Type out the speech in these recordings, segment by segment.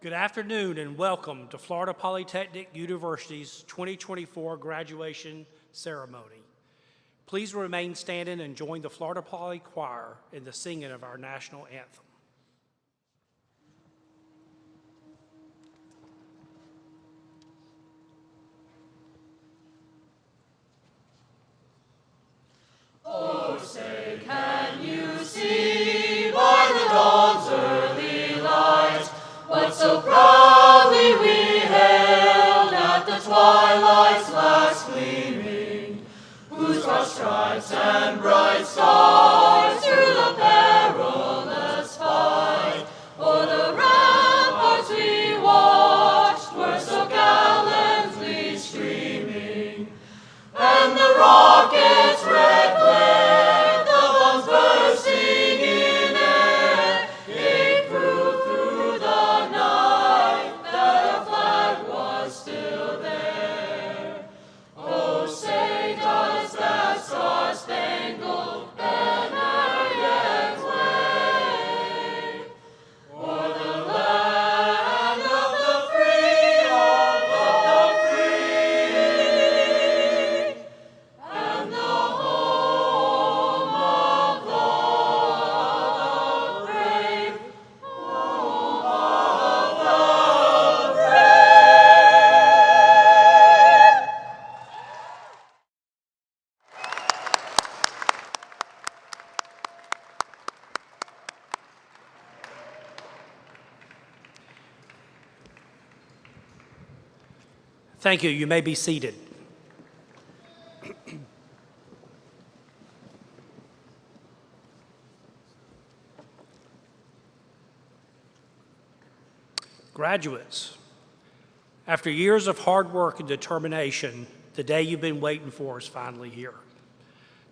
Good afternoon and welcome to Florida Polytechnic University's 2024 graduation ceremony. Please remain standing and join the Florida Poly Choir in the singing of our national anthem. Oh, say, can you see by the dawn's early light what so proudly we hailed at the twilight's last gleaming, whose broad stripes and bright stars through the perilous fight o'er the ramparts we watched were so gallantly streaming, and the rockets' red glare, the bombs bursting in air, gave proof through the night that our flag was still there. Oh, say, does that star-spangled banner yet wave o'er the land of the free, and the home of the brave, home of the brave. Thank you. You may be seated. Graduates, after years of hard work and determination, the day you've been waiting for is finally here.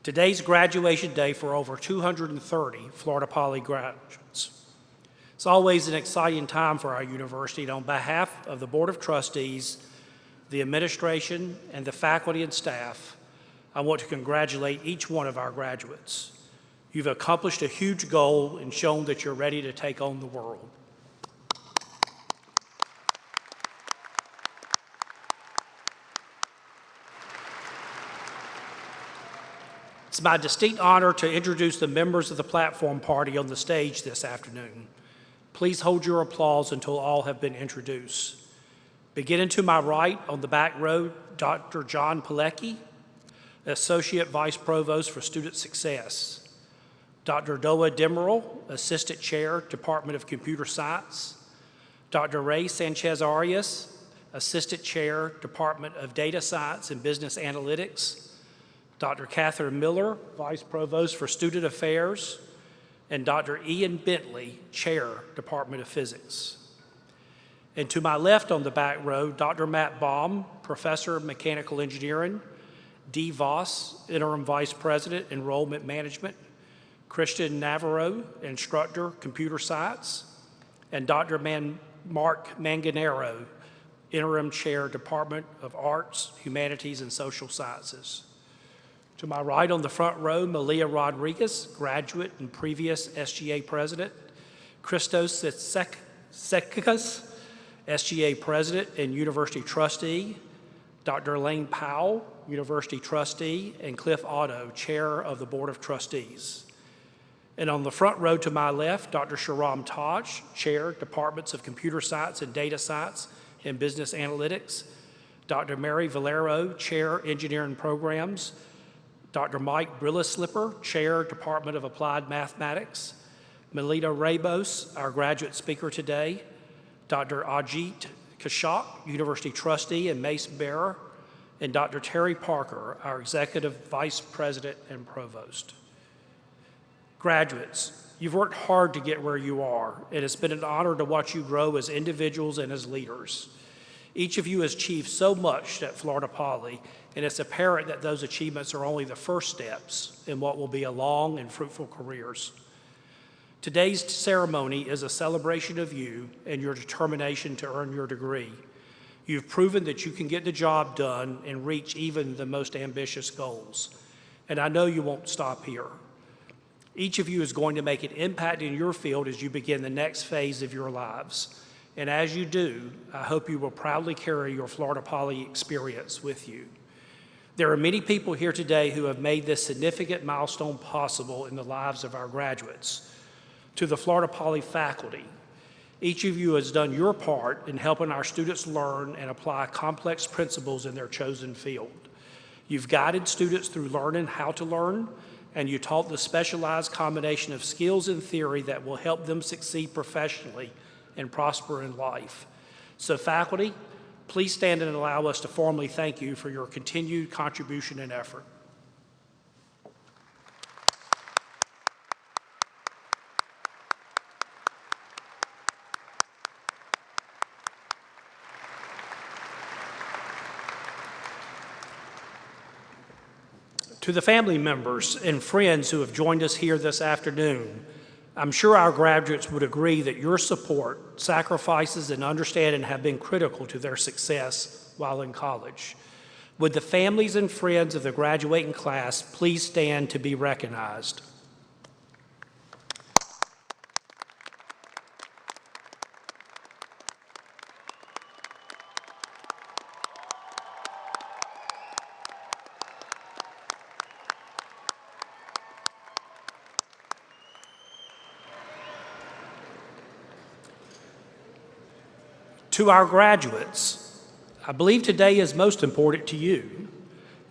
Today's graduation day for over 230 Florida Poly graduates. It's always an exciting time for our university, and on behalf of the Board of Trustees, the administration, and the faculty and staff, I want to congratulate each one of our graduates. You've accomplished a huge goal and shown that you're ready to take on the world. It's my distinct honor to introduce the members of the platform party on the stage this afternoon. Please hold your applause until all have been introduced. Beginning to my right on the back row, Dr. John Pilecki, Associate Vice Provost for Student Success. Dr. Doa Demeril, Assistant Chair, Department of Computer Science. Dr. Ray Sanchez-Arias, Assistant Chair, Department of Data Science and Business Analytics. Dr. Catherine Miller, Vice Provost for Student Affairs. And Dr. Ian Bentley, Chair, Department of Physics. And to my left on the back row, Dr. Matt Baum, Professor of Mechanical Engineering, Dee Voss, Interim Vice President, Enrollment Management, Christian Navarro, Instructor, Computer Science, and Dr. Mark Manganero, Interim Chair, Department of Arts, Humanities, and Social Sciences. To my right on the front row, Malia Rodriguez, graduate and previous SGA President, Christos Tsetsekas, SGA President and University Trustee, Dr. Lane Powell, University Trustee, and Cliff Otto, Chair of the Board of Trustees. And on the front row to my left, Dr. Sharam Taj, Chair, Departments of Computer Science and Data Science and Business Analytics, Dr. Mary Valero, Chair, Engineering Programs, Dr. Mike Brillaslipper, Chair, Department of Applied Mathematics, Melita Rabos, our graduate speaker today, Dr. Ajit Kashak, University Trustee and Mace Bearer, and Dr. Terry Parker, our Executive Vice President and Provost. Graduates, you've worked hard to get where you are, and it's been an honor to watch you grow as individuals and as leaders. Each of you has achieved so much at Florida Poly, and it's apparent that those achievements are only the first steps in what will be a long and fruitful careers. Today's ceremony is a celebration of you and your determination to earn your degree. You've proven that you can get the job done and reach even the most ambitious goals. And I know you won't stop here. Each of you is going to make an impact in your field as you begin the next phase of your lives. And as you do, I hope you will proudly carry your Florida Poly experience with you. There are many people here today who have made this significant milestone possible in the lives of our graduates. To the Florida Poly faculty, each of you has done your part in helping our students learn and apply complex principles in their chosen field. You've guided students through learning how to learn, and you taught the specialized combination of skills and theory that will help them succeed professionally and prosper in life. So faculty, please stand and allow us to formally thank you for your continued contribution and effort. To the family members and friends who have joined us here this afternoon, I'm sure our graduates would agree that your support, sacrifices, and understanding have been critical to their success while in college. Would the families and friends of the graduating class please stand to be recognized? To our graduates, I believe today is most important to you,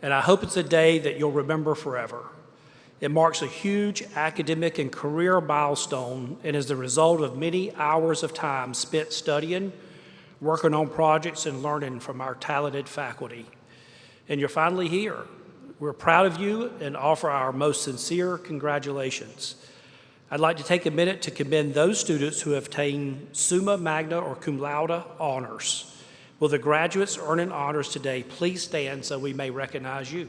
and I hope it's a day that you'll remember forever. It marks a huge academic and career milestone and is the result of many hours of time spent studying, working on projects, and learning from our talented faculty. And you're finally here. We're proud of you and offer our most sincere congratulations. I'd like to take a minute to commend those students who have obtained summa magna or cum laude honors. Will the graduates earning honors today please stand so we may recognize you?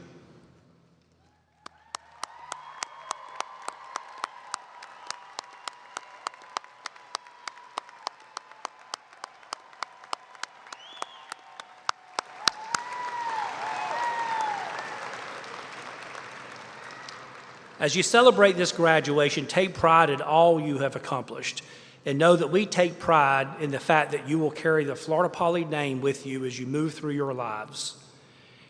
As you celebrate this graduation, take pride in all you have accomplished, and know that we take pride in the fact that you will carry the Florida Poly name with you as you move through your lives.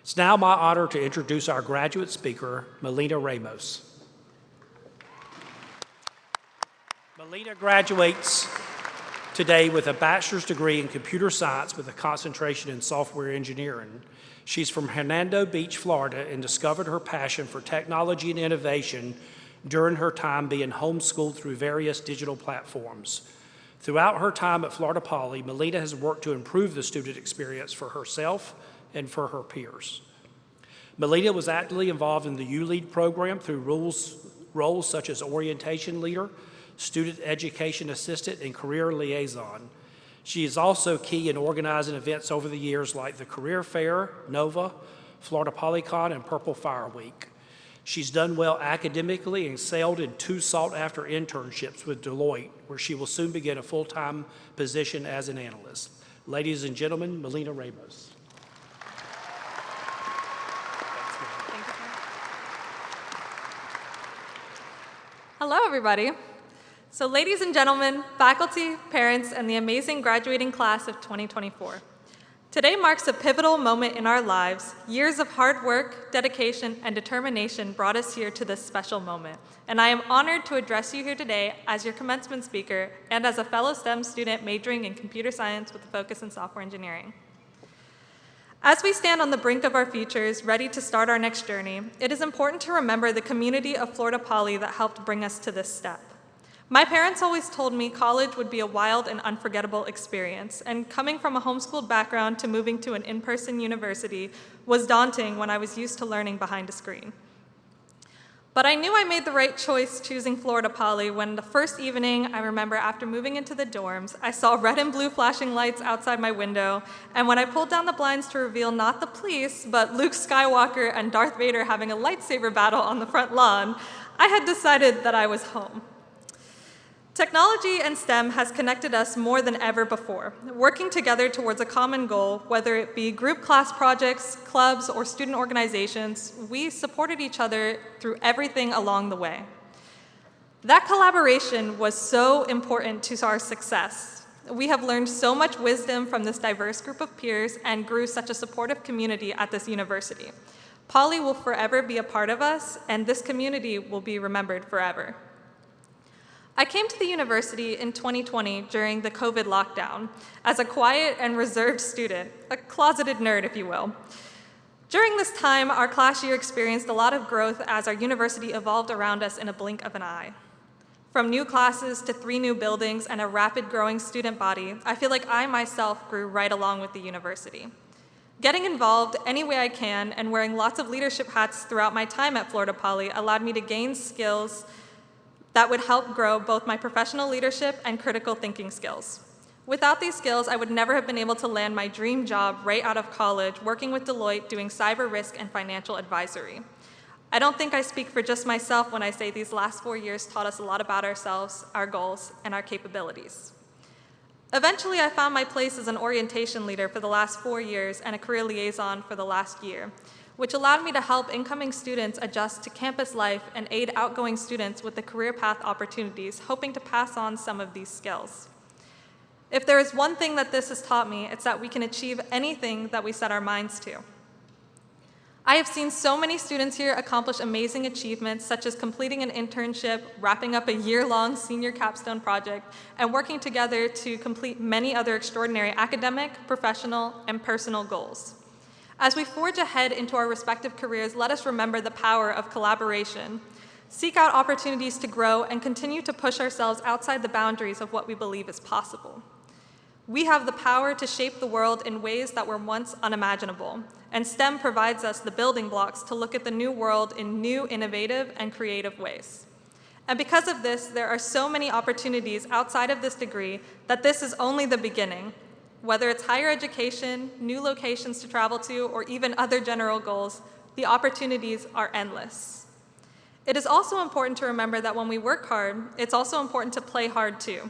It's now my honor to introduce our graduate speaker, Melina Ramos. Melina graduates today with a bachelor's degree in computer science with a concentration in software engineering. She's from Hernando Beach, Florida, and discovered her passion for technology and innovation during her time being homeschooled through various digital platforms. Throughout her time at Florida Poly, Melina has worked to improve the student experience for herself and for her peers. Melina was actively involved in the U-Lead program through roles such as orientation leader, student education assistant, and career liaison. She is also key in organizing events over the years like the Career Fair, NOVA, Florida Polycon, and Purple Fire Week. She's done well academically and excelled in 2 sought-after internships with Deloitte, where she will soon begin a full-time position as an analyst. Ladies and gentlemen, Melina Ramos. Hello, everybody. So ladies and gentlemen, faculty, parents, and the amazing graduating class of 2024. Today marks a pivotal moment in our lives. Years of hard work, dedication, and determination brought us here to this special moment. And I am honored to address you here today as your commencement speaker and as a fellow STEM student majoring in computer science with a focus in software engineering. As we stand on the brink of our futures, ready to start our next journey, it is important to remember the community of Florida Poly that helped bring us to this step. My parents always told me college would be a wild and unforgettable experience, and coming from a homeschooled background to moving to an in-person university was daunting when I was used to learning behind a screen. But I knew I made the right choice choosing Florida Poly when the first evening, I remember after moving into the dorms, I saw red and blue flashing lights outside my window, and when I pulled down the blinds to reveal not the police, but Luke Skywalker and Darth Vader having a lightsaber battle on the front lawn, I had decided that I was home. Technology and STEM has connected us more than ever before, working together towards a common goal, whether it be group class projects, clubs, or student organizations. We supported each other through everything along the way. That collaboration was so important to our success. We have learned so much wisdom from this diverse group of peers and grew such a supportive community at this university. Poly will forever be a part of us, and this community will be remembered forever. I came to the university in 2020 during the COVID lockdown as a quiet and reserved student, a closeted nerd, if you will. During this time, our class year experienced a lot of growth as our university evolved around us in a blink of an eye. From new classes to 3 new buildings and a rapid growing student body, I feel like I myself grew right along with the university. Getting involved any way I can and wearing lots of leadership hats throughout my time at Florida Poly allowed me to gain skills that would help grow both my professional leadership and critical thinking skills. Without these skills, I would never have been able to land my dream job right out of college, working with Deloitte doing cyber risk and financial advisory. I don't think I speak for just myself when I say these last 4 years taught us a lot about ourselves, our goals, and our capabilities. Eventually, I found my place as an orientation leader for the last 4 years and a career liaison for the last year, which allowed me to help incoming students adjust to campus life and aid outgoing students with the career path opportunities, hoping to pass on some of these skills. If there is one thing that this has taught me, it's that we can achieve anything that we set our minds to. I have seen so many students here accomplish amazing achievements, such as completing an internship, wrapping up a year-long senior capstone project, and working together to complete many other extraordinary academic, professional, and personal goals. As we forge ahead into our respective careers, let us remember the power of collaboration, seek out opportunities to grow, and continue to push ourselves outside the boundaries of what we believe is possible. We have the power to shape the world in ways that were once unimaginable, and STEM provides us the building blocks to look at the new world in new, innovative, and creative ways. And because of this, there are so many opportunities outside of this degree that this is only the beginning. Whether it's higher education, new locations to travel to, or even other general goals, the opportunities are endless. It is also important to remember that when we work hard, it's also important to play hard too.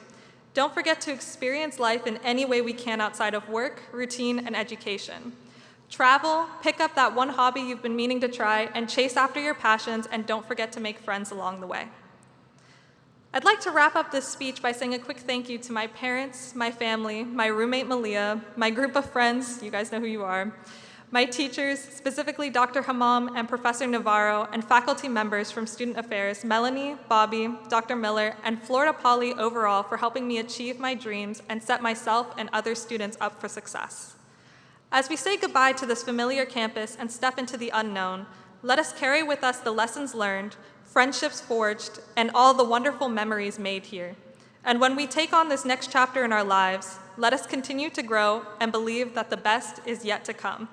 Don't forget to experience life in any way we can outside of work, routine, and education. Travel, pick up that one hobby you've been meaning to try, and chase after your passions, and don't forget to make friends along the way. I'd like to wrap up this speech by saying a quick thank you to my parents, my family, my roommate Malia, my group of friends, you guys know who you are, my teachers, specifically Dr. Hammam and Professor Navarro, and faculty members from Student Affairs, Melanie, Bobby, Dr. Miller, and Florida Poly overall for helping me achieve my dreams and set myself and other students up for success. As we say goodbye to this familiar campus and step into the unknown, let us carry with us the lessons learned, friendships forged, and all the wonderful memories made here. And when we take on this next chapter in our lives, let us continue to grow and believe that the best is yet to come.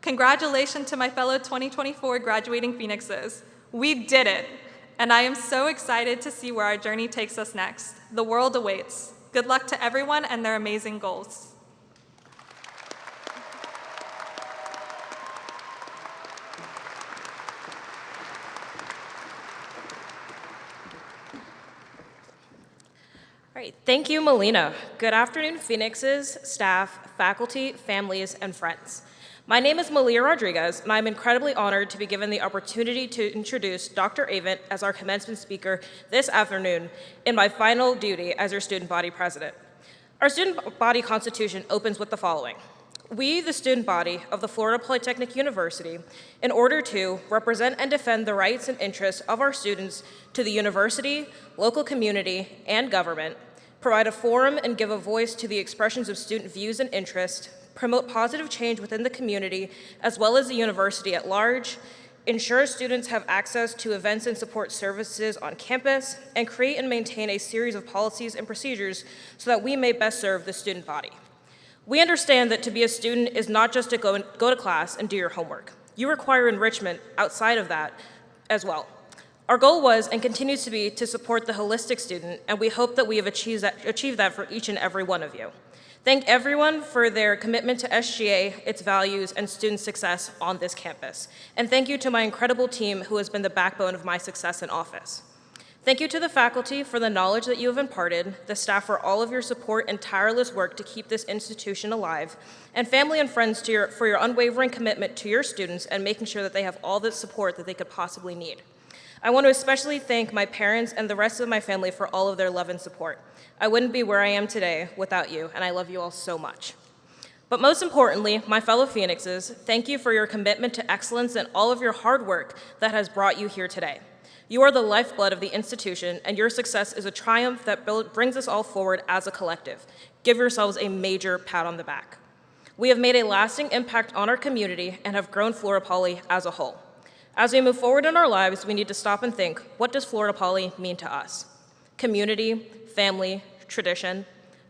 Congratulations to my fellow 2024 graduating Phoenixes. We did it, and I am so excited to see where our journey takes us next. The world awaits. Good luck to everyone and their amazing goals. All right, thank you, Melina. Good afternoon, Phoenixes, staff, faculty, families, and friends. My name is Malia Rodriguez, and I'm incredibly honored to be given the opportunity to introduce Dr. Avent as our commencement speaker this afternoon in my final duty as your student body president. Our student body constitution opens with the following. We, the student body of the Florida Polytechnic University, in order to represent and defend the rights and interests of our students to the university, local community, and government, provide a forum and give a voice to the expressions of student views and interests, promote positive change within the community as well as the university at large, ensure students have access to events and support services on campus, and create and maintain a series of policies and procedures so that we may best serve the student body. We understand that to be a student is not just to go to class and do your homework. You require enrichment outside of that as well. Our goal was and continues to be to support the holistic student, and we hope that we have achieved that for each and every one of you. Thank everyone for their commitment to SGA, its values, and student success on this campus. And thank you to my incredible team who has been the backbone of my success in office. Thank you to the faculty for the knowledge that you have imparted, the staff for all of your support and tireless work to keep this institution alive, and family and friends for your unwavering commitment to your students and making sure that they have all the support that they could possibly need. I want to especially thank my parents and the rest of my family for all of their love and support. I wouldn't be where I am today without you, and I love you all so much. But most importantly, my fellow Phoenixes, thank you for your commitment to excellence and all of your hard work that has brought you here today. You are the lifeblood of the institution, and your success is a triumph that brings us all forward as a collective. Give yourselves a major pat on the back. We have made a lasting impact on our community and have grown Florida Poly as a whole. As we move forward in our lives, we need to stop and think, what does Florida Poly mean to us? Community, family, tradition.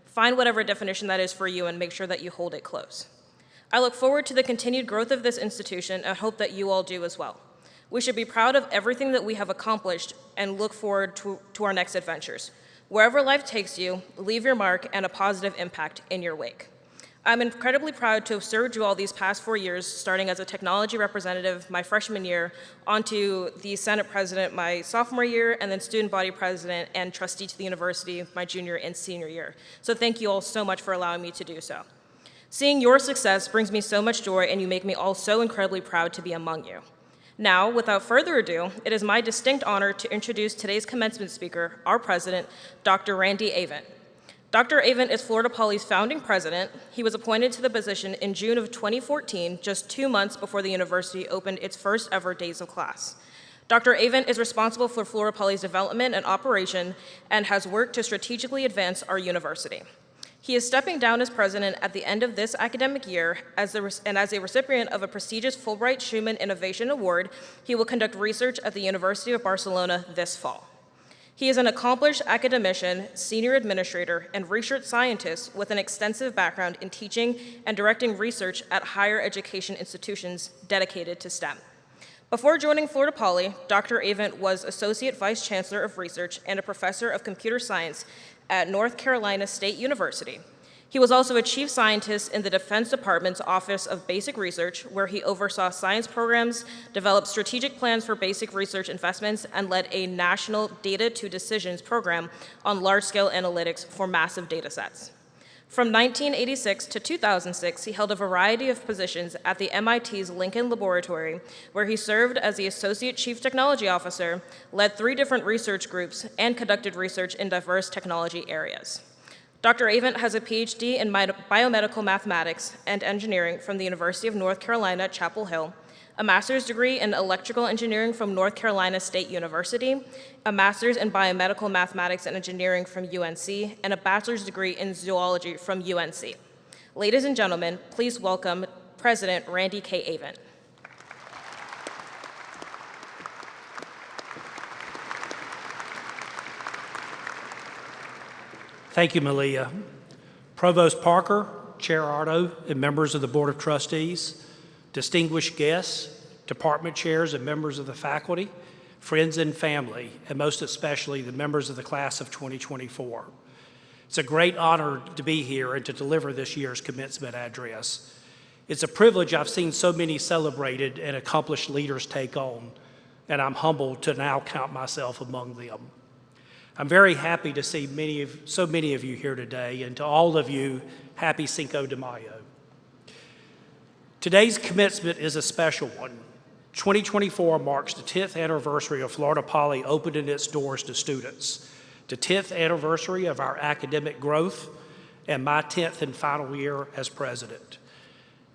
Find whatever definition that is for you and make sure that you hold it close. I look forward to the continued growth of this institution and hope that you all do as well. We should be proud of everything that we have accomplished and look forward to our next adventures. Wherever life takes you, leave your mark and a positive impact in your wake. I'm incredibly proud to have served you all these past 4 years, starting as a technology representative my freshman year, onto the Senate president my sophomore year, and then student body president and trustee to the university my junior and senior year. So thank you all so much for allowing me to do so. Seeing your success brings me so much joy, and you make me all so incredibly proud to be among you. Now, without further ado, it is my distinct honor to introduce today's commencement speaker, our president, Dr. Randy Avent. Dr. Avent is Florida Poly's founding president. He was appointed to the position in June of 2014, just 2 months before the university opened its first ever days of class. Dr. Avent is responsible for Florida Poly's development and operation and has worked to strategically advance our university. He is stepping down as president at the end of this academic year, as a recipient of a prestigious Fulbright Schumann Innovation Award. He will conduct research at the University of Barcelona this fall. He is an accomplished academician, senior administrator, and research scientist with an extensive background in teaching and directing research at higher education institutions dedicated to STEM. Before joining Florida Poly, Dr. Avent was Associate Vice Chancellor of Research and a Professor of Computer Science at North Carolina State University. He was also a chief scientist in the Defense Department's Office of Basic Research, where he oversaw science programs, developed strategic plans for basic research investments, and led a national data to decisions program on large-scale analytics for massive data sets. From 1986 to 2006, he held a variety of positions at the MIT's Lincoln Laboratory, where he served as the Associate Chief Technology Officer, led 3 different research groups, and conducted research in diverse technology areas. Dr. Avent has a PhD in biomedical mathematics and engineering from the University of North Carolina at Chapel Hill, a master's degree in electrical engineering from North Carolina State University, a master's in biomedical mathematics and engineering from UNC, and a bachelor's degree in zoology from UNC. Ladies and gentlemen, please welcome President Randy K. Avent. Thank you, Malia. Provost Parker, Chair Ardo, and members of the Board of Trustees, distinguished guests, department chairs and members of the faculty, friends and family, and most especially the members of the class of 2024. It's a great honor to be here and to deliver this year's commencement address. It's a privilege I've seen so many celebrated and accomplished leaders take on, and I'm humbled to now count myself among them. I'm very happy to see so many of you here today, and to all of you, happy Cinco de Mayo. Today's commencement is a special one. 2024 marks the 10th anniversary of Florida Poly opening its doors to students, the 10th anniversary of our academic growth, and my 10th and final year as president.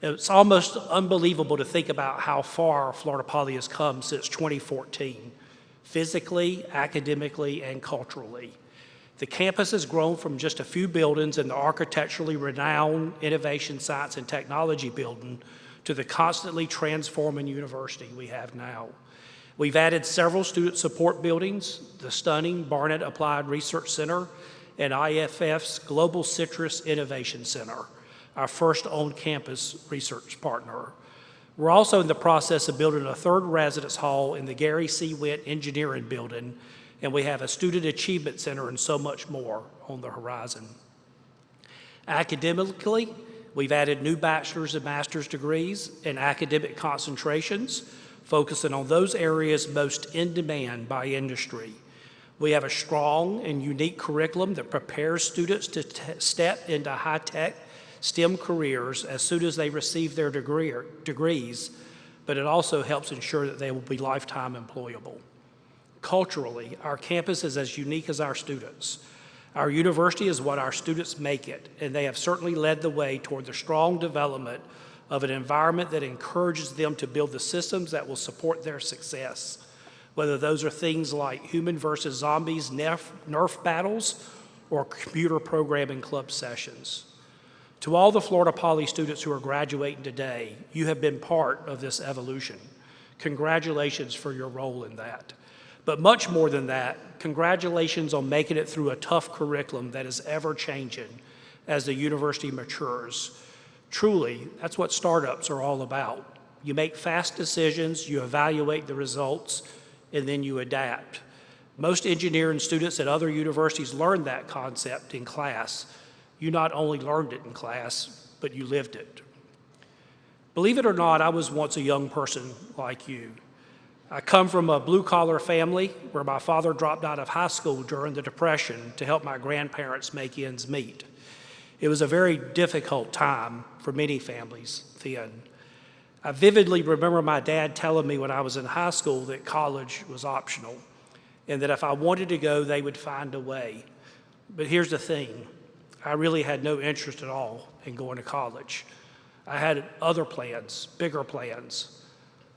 It's almost unbelievable to think about how far Florida Poly has come since 2014. Physically, academically, and culturally. The campus has grown from just a few buildings in the architecturally renowned Innovation, Science, and Technology building to the constantly transforming university we have now. We've added several student support buildings, the stunning Barnett Applied Research Center, and IFF's Global Citrus Innovation Center, our first on-campus research partner. We're also in the process of building a third residence hall in the Gary C. Witt Engineering Building, and we have a Student Achievement Center and so much more on the horizon. Academically, we've added new bachelor's and master's degrees and academic concentrations, focusing on those areas most in demand by industry. We have a strong and unique curriculum that prepares students to step into high-tech STEM careers as soon as they receive their degrees, but it also helps ensure that they will be lifetime employable. Culturally, our campus is as unique as our students. Our university is what our students make it, and they have certainly led the way toward the strong development of an environment that encourages them to build the systems that will support their success, whether those are things like human versus zombies Nerf battles or computer programming club sessions. To all the Florida Poly students who are graduating today, you have been part of this evolution. Congratulations for your role in that. But much more than that, congratulations on making it through a tough curriculum that is ever-changing as the university matures. Truly, that's what startups are all about. You make fast decisions, you evaluate the results, and then you adapt. Most engineering students at other universities learn that concept in class. You not only learned it in class, but you lived it. Believe it or not, I was once a young person like you. I come from a blue-collar family where my father dropped out of high school during the Depression to help my grandparents make ends meet. It was a very difficult time for many families then. I vividly remember my dad telling me when I was in high school that college was optional and that if I wanted to go, they would find a way. But here's the thing, I really had no interest at all in going to college. I had other plans, bigger plans.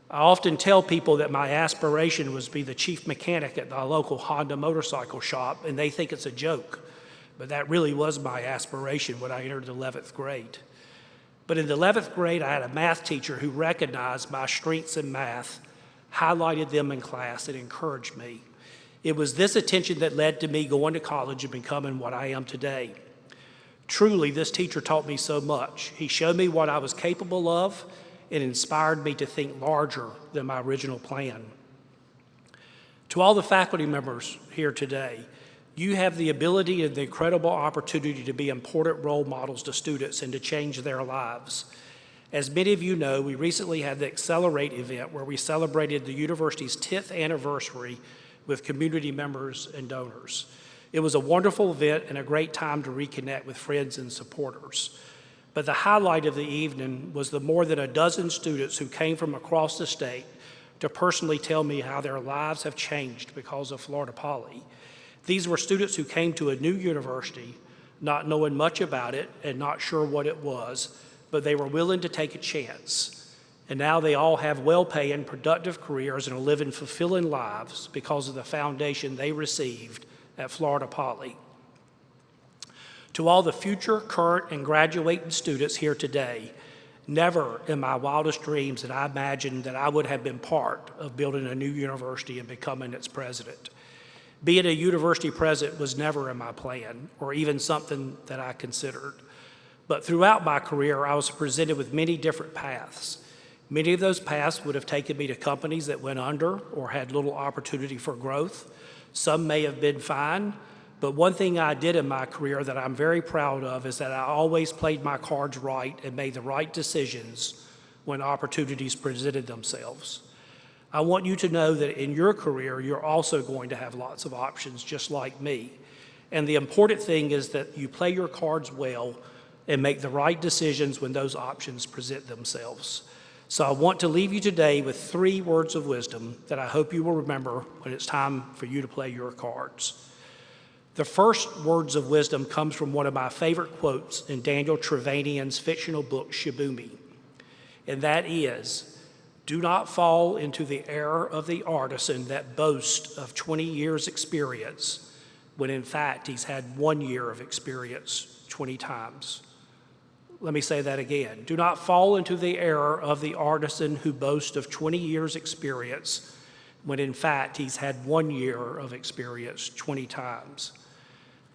I often tell people that my aspiration was to be the chief mechanic at the local Honda motorcycle shop, and they think it's a joke. But that really was my aspiration when I entered the 11th grade. But in the 11th grade, I had a math teacher who recognized my strengths in math, highlighted them in class, and encouraged me. It was this attention that led to me going to college and becoming what I am today. Truly, this teacher taught me so much. He showed me what I was capable of and inspired me to think larger than my original plan. To all the faculty members here today, you have the ability and the incredible opportunity to be important role models to students and to change their lives. As many of you know, we recently had the Accelerate event where we celebrated the university's 10th anniversary with community members and donors. It was a wonderful event and a great time to reconnect with friends and supporters. But the highlight of the evening was the more than a dozen students who came from across the state to personally tell me how their lives have changed because of Florida Poly. These were students who came to a new university, not knowing much about it and not sure what it was, but they were willing to take a chance. And now they all have well-paying, productive careers and are living fulfilling lives because of the foundation they received at Florida Poly. To all the future, current, and graduating students here today, never in my wildest dreams did I imagine that I would have been part of building a new university and becoming its president. Being a university president was never in my plan, or even something that I considered. But throughout my career, I was presented with many different paths. Many of those paths would have taken me to companies that went under or had little opportunity for growth. Some may have been fine, but one thing I did in my career that I'm very proud of is that I always played my cards right and made the right decisions when opportunities presented themselves. I want you to know that in your career, you're also going to have lots of options just like me. And the important thing is that you play your cards well and make the right decisions when those options present themselves. So I want to leave you today with 3 words of wisdom that I hope you will remember when it's time for you to play your cards. The first words of wisdom comes from one of my favorite quotes in Daniel Trevanian's fictional book, Shibumi, and that is, do not fall into the error of the artisan that boasts of 20 years' experience when in fact he's had 1 year of experience 20 times. Let me say that again. Do not fall into the error of the artisan who boasts of 20 years' experience when in fact he's had 1 year of experience 20 times.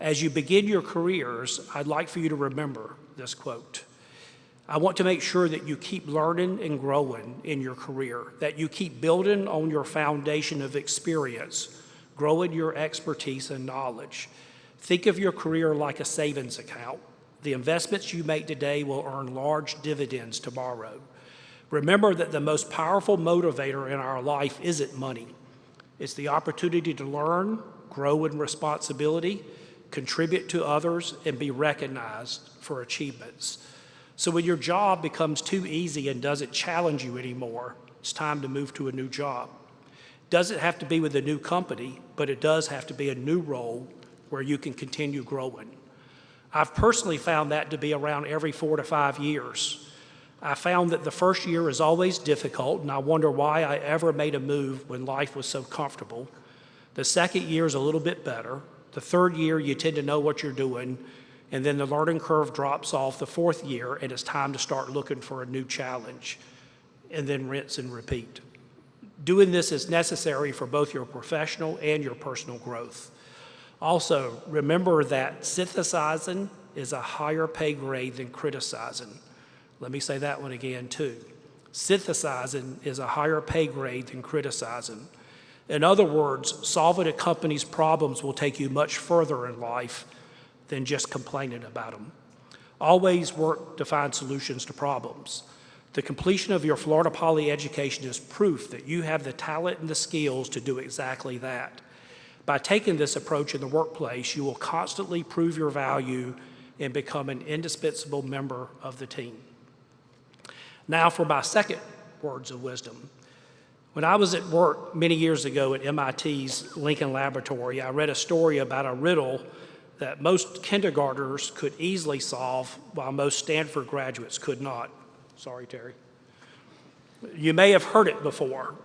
As you begin your careers, I'd like for you to remember this quote. I want to make sure that you keep learning and growing in your career, that you keep building on your foundation of experience, growing your expertise and knowledge. Think of your career like a savings account. The investments you make today will earn large dividends tomorrow. Remember that the most powerful motivator in our life isn't money. It's the opportunity to learn, grow in responsibility, contribute to others, and be recognized for achievements. So when your job becomes too easy and doesn't challenge you anymore, it's time to move to a new job. Doesn't have to be with a new company, but it does have to be a new role where you can continue growing. I've personally found that to be around every 4 to 5 years. I found that the first year is always difficult, and I wonder why I ever made a move when life was so comfortable. The second year is a little bit better. The third year, you tend to know what you're doing, and then the learning curve drops off the fourth year, and it's time to start looking for a new challenge, and then rinse and repeat. Doing this is necessary for both your professional and your personal growth. Also, remember that synthesizing is a higher pay grade than criticizing. Let me say that one again, too. Synthesizing is a higher pay grade than criticizing. In other words, solving a company's problems will take you much further in life than just complaining about them. Always work to find solutions to problems. The completion of your Florida Poly education is proof that you have the talent and the skills to do exactly that. By taking this approach in the workplace, you will constantly prove your value and become an indispensable member of the team. Now for my second words of wisdom. When I was at work many years ago at MIT's Lincoln Laboratory, I read a story about a riddle that most kindergartners could easily solve while most Stanford graduates could not. Sorry, Terry. You may have heard it before.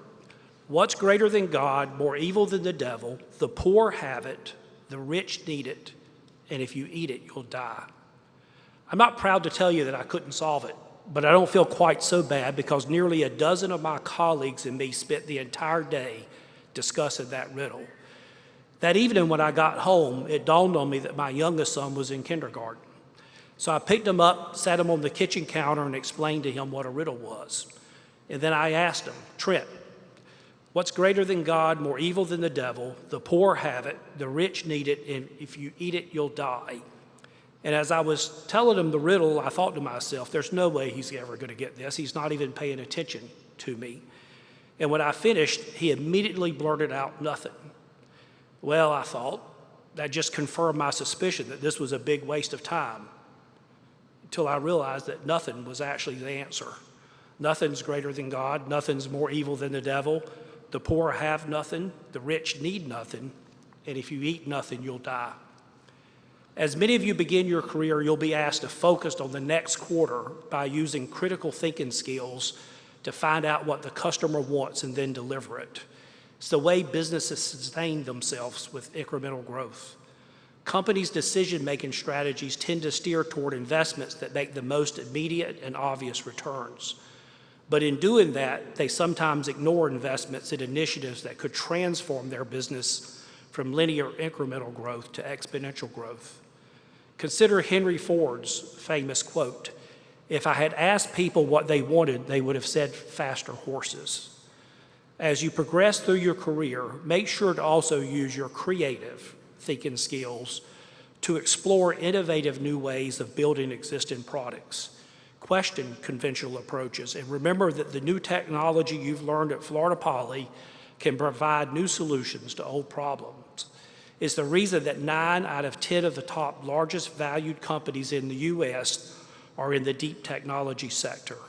What's greater than God, more evil than the devil? The poor have it, the rich need it, and if you eat it, you'll die. I'm not proud to tell you that I couldn't solve it, but I don't feel quite so bad because nearly a dozen of my colleagues and me spent the entire day discussing that riddle. That evening when I got home, it dawned on me that my youngest son was in kindergarten. So I picked him up, sat him on the kitchen counter, and explained to him what a riddle was. And then I asked him, Trent, what's greater than God, more evil than the devil? The poor have it, the rich need it, and if you eat it, you'll die. And as I was telling him the riddle, I thought to myself, there's no way he's ever going to get this. He's not even paying attention to me. And when I finished, he immediately blurted out nothing. Well, I thought, that just confirmed my suspicion that this was a big waste of time, until I realized that nothing was actually the answer. Nothing's greater than God. Nothing's more evil than the devil. The poor have nothing. The rich need nothing. And if you eat nothing, you'll die. As many of you begin your career, you'll be asked to focus on the next quarter by using critical thinking skills to find out what the customer wants and then deliver it. It's the way businesses sustain themselves with incremental growth. Companies' decision-making strategies tend to steer toward investments that make the most immediate and obvious returns. But in doing that, they sometimes ignore investments in initiatives that could transform their business from linear incremental growth to exponential growth. Consider Henry Ford's famous quote, "If I had asked people what they wanted, they would have said faster horses." As you progress through your career, make sure to also use your creative thinking skills to explore innovative new ways of building existing products. Question conventional approaches, and remember that the new technology you've learned at Florida Poly can provide new solutions to old problems. It's the reason that 9 out of 10 of the top largest valued companies in the U.S. are in the deep technology sector,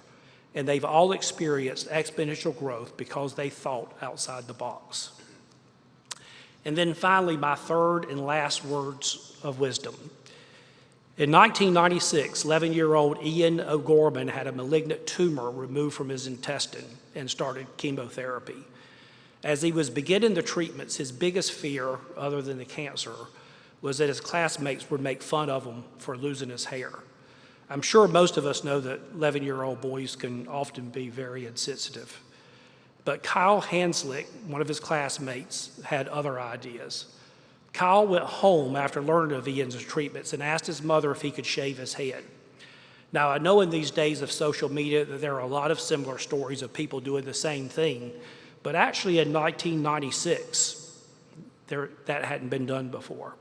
and they've all experienced exponential growth because they thought outside the box. And then finally, my third and last words of wisdom. In 1996, 11-year-old Ian O'Gorman had a malignant tumor removed from his intestine and started chemotherapy. As he was beginning the treatments, his biggest fear, other than the cancer, was that his classmates would make fun of him for losing his hair. I'm sure most of us know that 11-year-old boys can often be very insensitive. But Kyle Hanslick, one of his classmates, had other ideas. Kyle went home after learning of Ian's treatments and asked his mother if he could shave his head. Now, I know in these days of social media that there are a lot of similar stories of people doing the same thing, but actually in 1996, that hadn't been done before.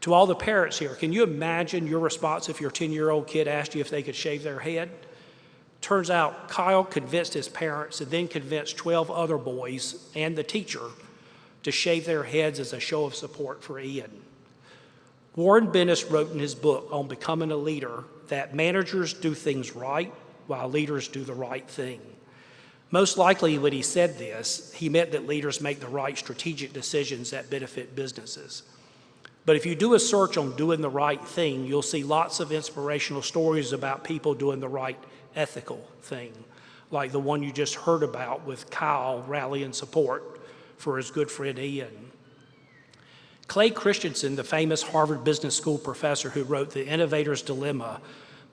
To all the parents here, can you imagine your response if your 10-year-old kid asked you if they could shave their head? Turns out Kyle convinced his parents and then convinced 12 other boys and the teacher to shave their heads as a show of support for Ian. Warren Bennis wrote in his book on becoming a leader that managers do things right while leaders do the right thing. Most likely when he said this, he meant that leaders make the right strategic decisions that benefit businesses. But if you do a search on doing the right thing, you'll see lots of inspirational stories about people doing the right ethical thing, like the one you just heard about with Kyle rallying support for his good friend Ian. Clay Christensen, the famous Harvard Business School professor who wrote The Innovator's Dilemma,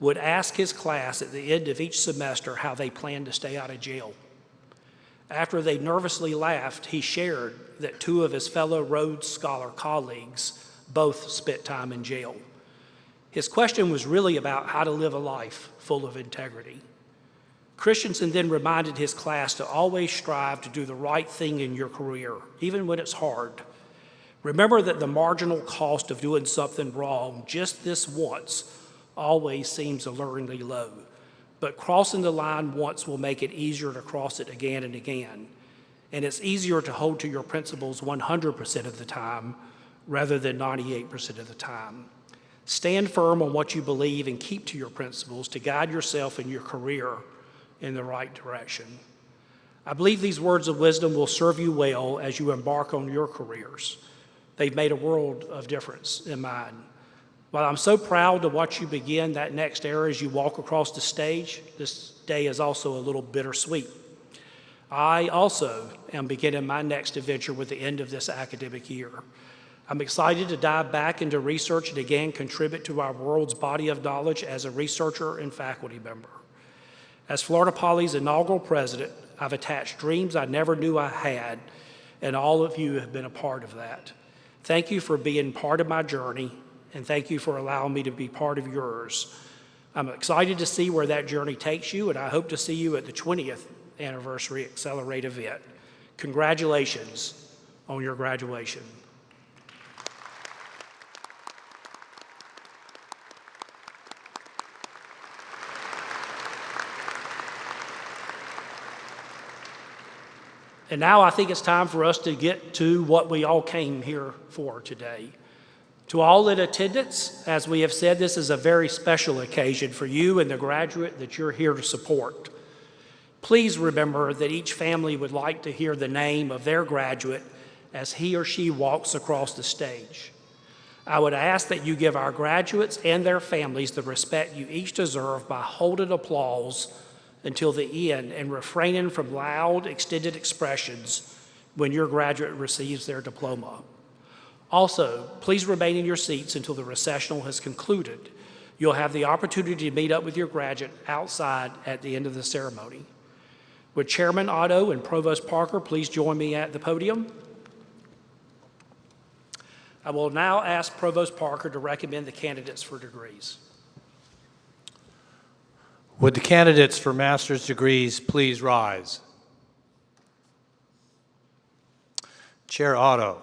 would ask his class at the end of each semester how they planned to stay out of jail. After they nervously laughed, he shared that two of his fellow Rhodes Scholar colleagues both spent time in jail. His question was really about how to live a life full of integrity. Christensen then reminded his class to always strive to do the right thing in your career, even when it's hard. Remember that the marginal cost of doing something wrong just this once always seems alluringly low, but crossing the line once will make it easier to cross it again and again. And it's easier to hold to your principles 100% of the time rather than 98% of the time. Stand firm on what you believe and keep to your principles to guide yourself and your career in the right direction. I believe these words of wisdom will serve you well as you embark on your careers. They've made a world of difference in mine. While I'm so proud to watch you begin that next era as you walk across the stage, this day is also a little bittersweet. I also am beginning my next adventure with the end of this academic year. I'm excited to dive back into research and again contribute to our world's body of knowledge as a researcher and faculty member. As Florida Poly's inaugural president, I've attached dreams I never knew I had, and all of you have been a part of that. Thank you for being part of my journey, and thank you for allowing me to be part of yours. I'm excited to see where that journey takes you, and I hope to see you at the 20th anniversary Accelerate event. Congratulations on your graduation. And now I think it's time for us to get to what we all came here for today. To all in attendance, as we have said, this is a very special occasion for you and the graduate that you're here to support. Please remember that each family would like to hear the name of their graduate as he or she walks across the stage. I would ask that you give our graduates and their families the respect you each deserve by holding applause until the end and refraining from loud, extended expressions when your graduate receives their diploma. Also, please remain in your seats until the recessional has concluded. You'll have the opportunity to meet up with your graduate outside at the end of the ceremony. Would Chairman Otto and Provost Parker please join me at the podium? I will now ask Provost Parker to recommend the candidates for degrees. Would the candidates for master's degrees please rise? Chair Otto,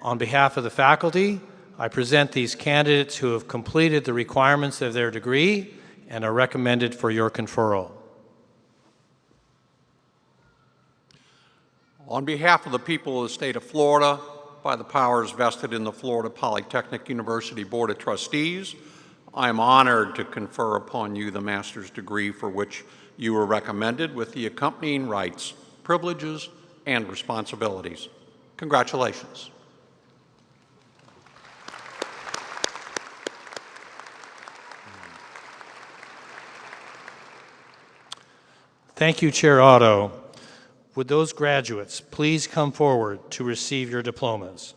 on behalf of the faculty, I present these candidates who have completed the requirements of their degree and are recommended for your conferral. On behalf of the people of the state of Florida, by the powers vested in the Florida Polytechnic University Board of Trustees, I am honored to confer upon you the master's degree for which you were recommended with the accompanying rights, privileges, and responsibilities. Congratulations. Thank you, Chair Otto. Would those graduates please come forward to receive your diplomas?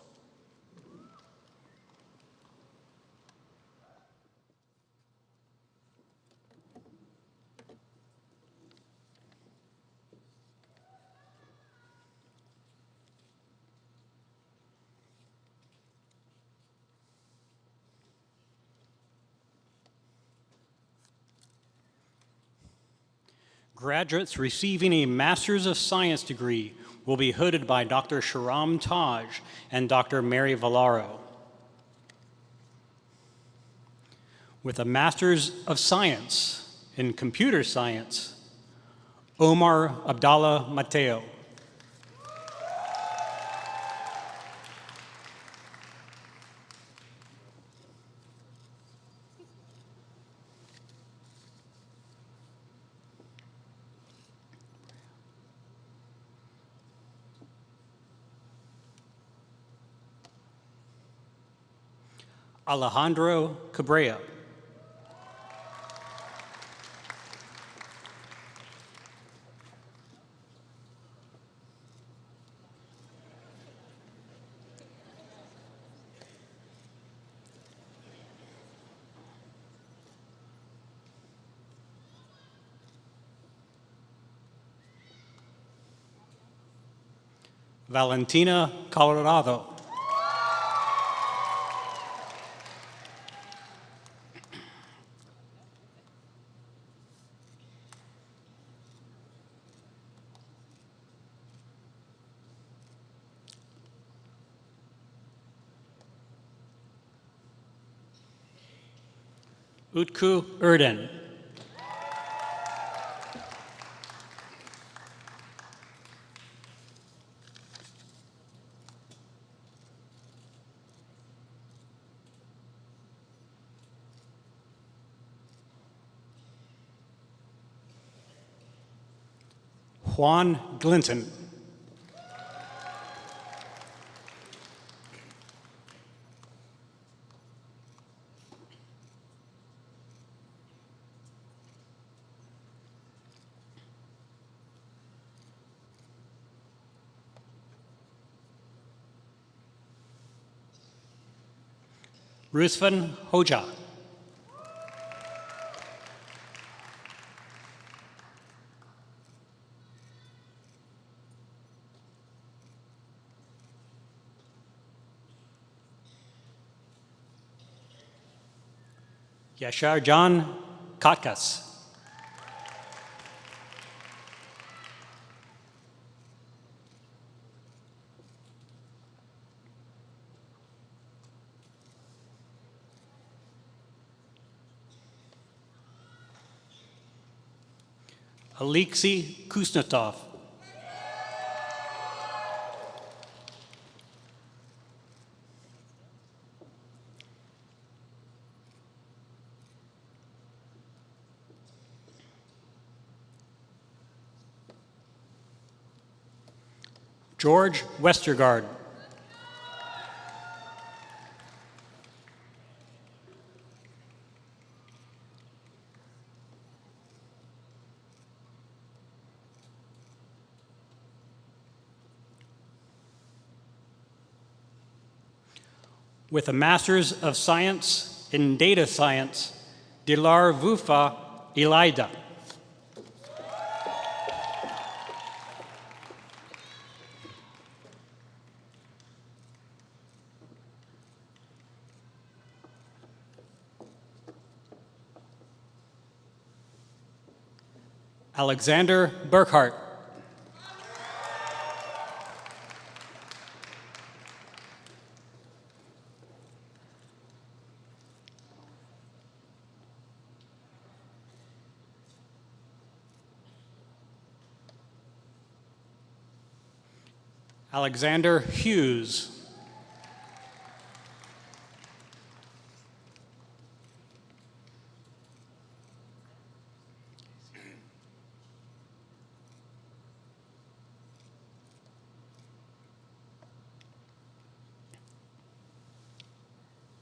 Graduates receiving a Master's of Science degree will be hooded by Dr. Sharam Taj and Dr. Mary Valaro. With a Master's of Science in Computer Science, Omar Abdallah Mateo. Alejandro Cabrera. Valentina Colorado. Utku Erden. Juan Glinton. Rusvan Hoja. Yashar John Kotkas. Alexei Kuznetsov. George Westergaard. With a Master's of Science in Data Science, Dilar Vufa Elida. Alexander Burkhart. Alexander Hughes.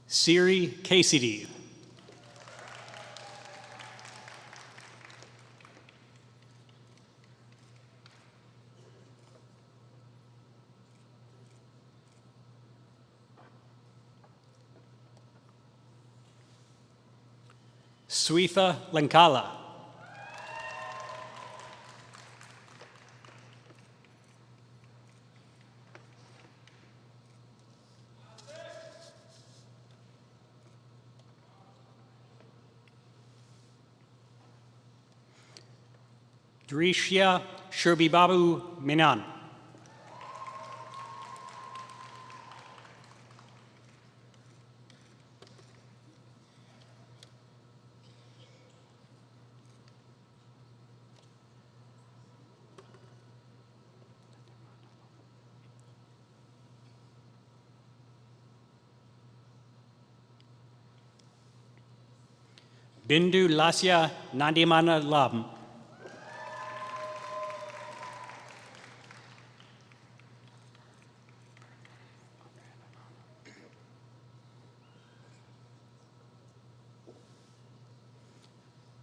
Siri Cassidy. Swetha Lankala. Drishya Shurbibabu Menon. Bindu Lasya Nandimana Lam.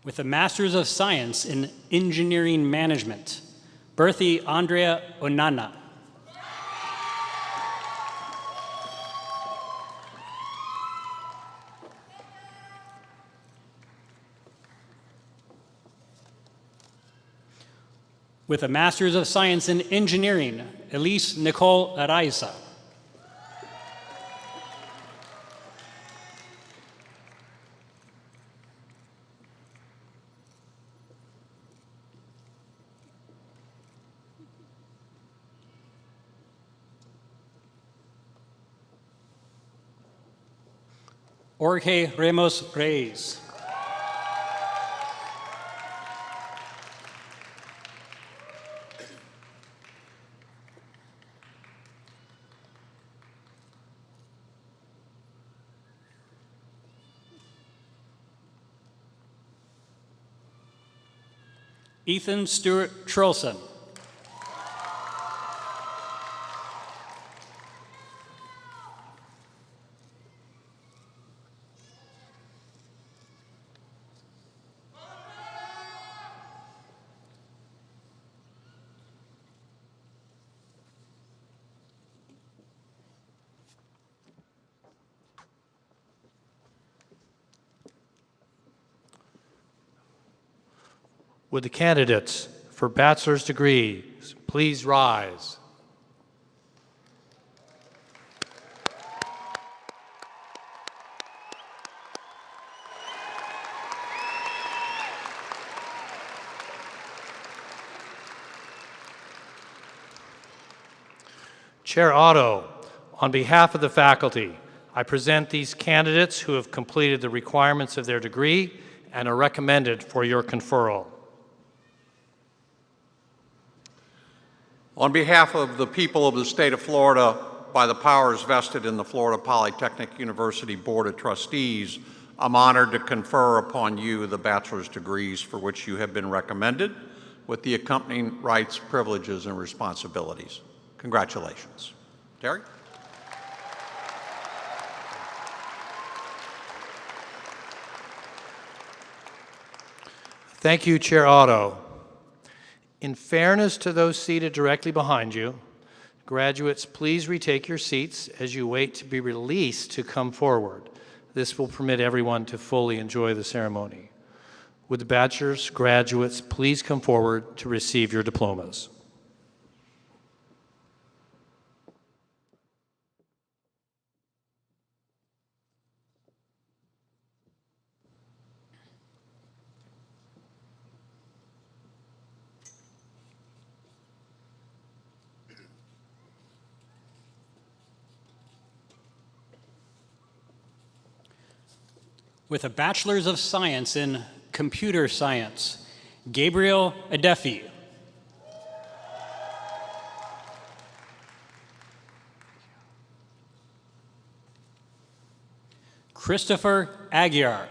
With a Master's of Science in Engineering Management, Berthy Andrea Onana. With a Master's of Science in Engineering, Elise Nicole Araiza. Jorge Ramos Reyes. Ethan Stewart Trolson. Would the candidates for bachelor's degrees please rise? Chair Otto, on behalf of the faculty, I present these candidates who have completed the requirements of their degree and are recommended for your conferral. On behalf of the people of the state of Florida, by the powers vested in the Florida Polytechnic University Board of Trustees, I'm honored to confer upon you the bachelor's degrees for which you have been recommended, with the accompanying rights, privileges, and responsibilities. Congratulations. Terry? Thank you, Chair Otto. In fairness to those seated directly behind you, graduates, please retake your seats as you wait to be released to come forward. This will permit everyone to fully enjoy the ceremony. Would the bachelor's graduates please come forward to receive your diplomas? With a Bachelor's of Science in Computer Science, Gabriel Adefi. Christopher Aguiar.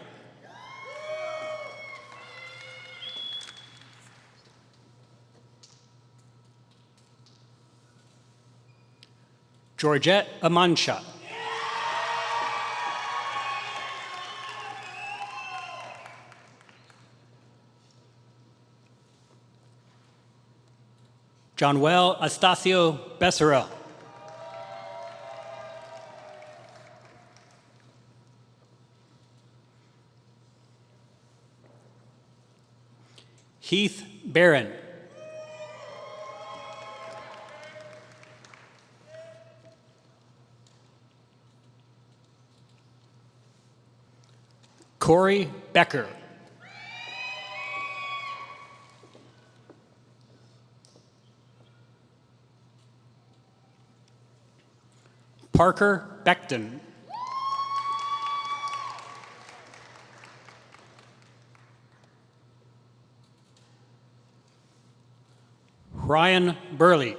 Georgette Amancha. Johnwell Astacio Becerra. Heath Barron. Corey Becker. Parker Beckton. Ryan Burley.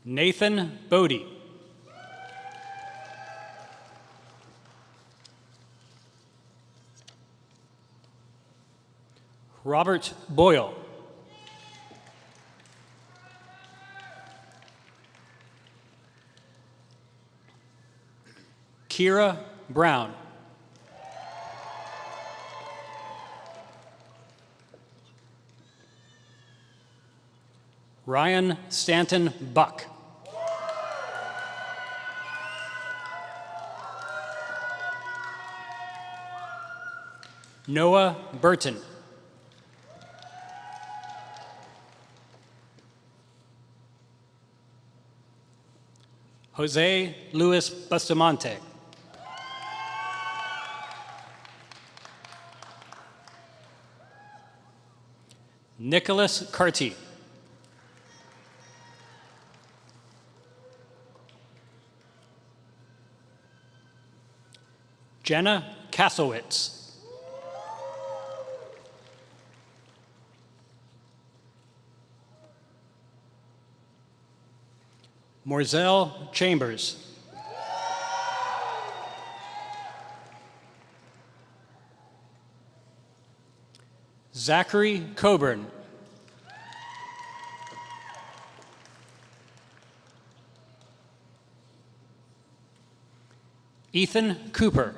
Nathan Bodie. Robert Boyle. Kira Brown. Ryan Stanton Buck. Noah Burton. Jose Luis Bustamante. Nicholas Carty. Jenna Kasowitz. Morzell Chambers. Zachary Coburn. Ethan Cooper.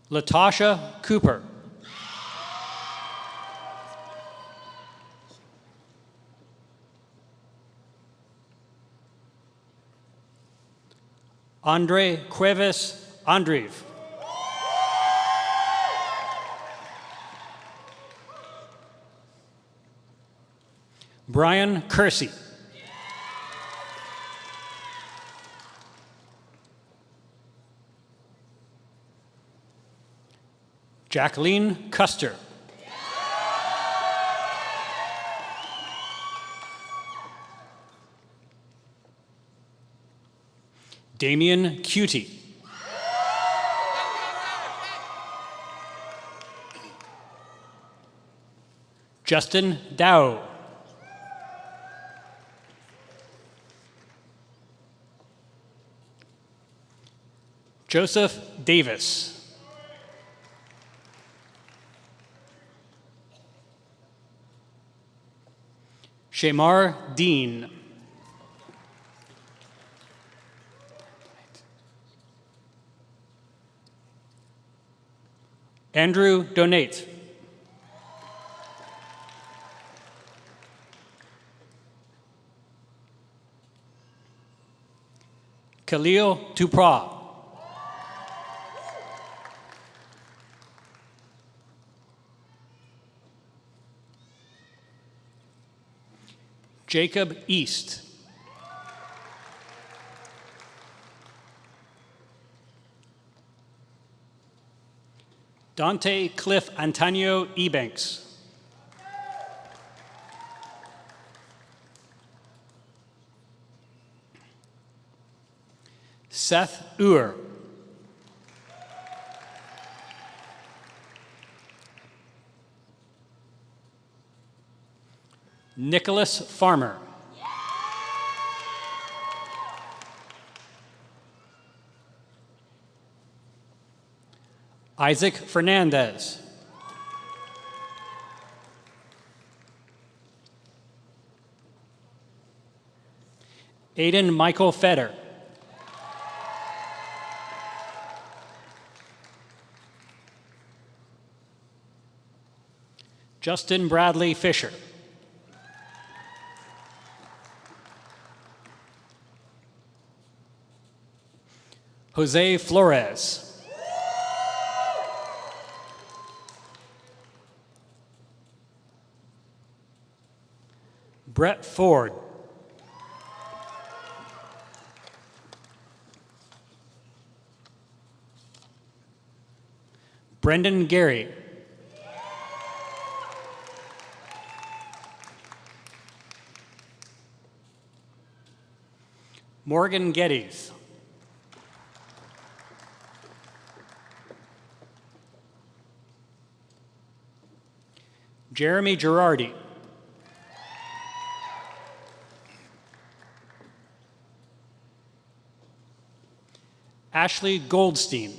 Latasha Cooper. Andre Cuevas Andreev. Brian Kersey. Jacqueline Custer. Damian Cutie. Justin Dow. Joseph Davis. Shamar Dean. Andrew Donate. Khalil Dupra. Jacob East. Dante Cliff Antonio Ebanks. Seth Uhr. Nicholas Farmer. Isaac Fernandez. Aiden Michael Feder. Justin Bradley Fisher. Jose Flores. Brett Ford. Brendan Gary. Morgan Geddes. Jeremy Girardi. Ashley Goldstein.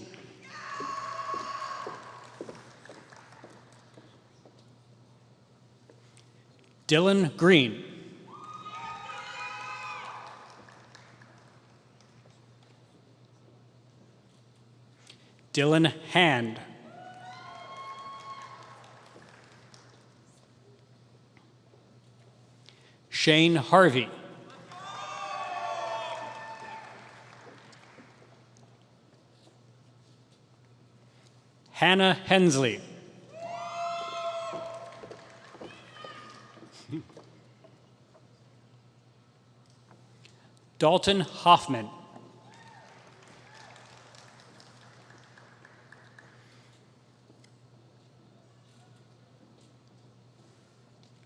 Dylan Green. Dylan Hand. Shane Harvey. Hannah Hensley. Dalton Hoffman.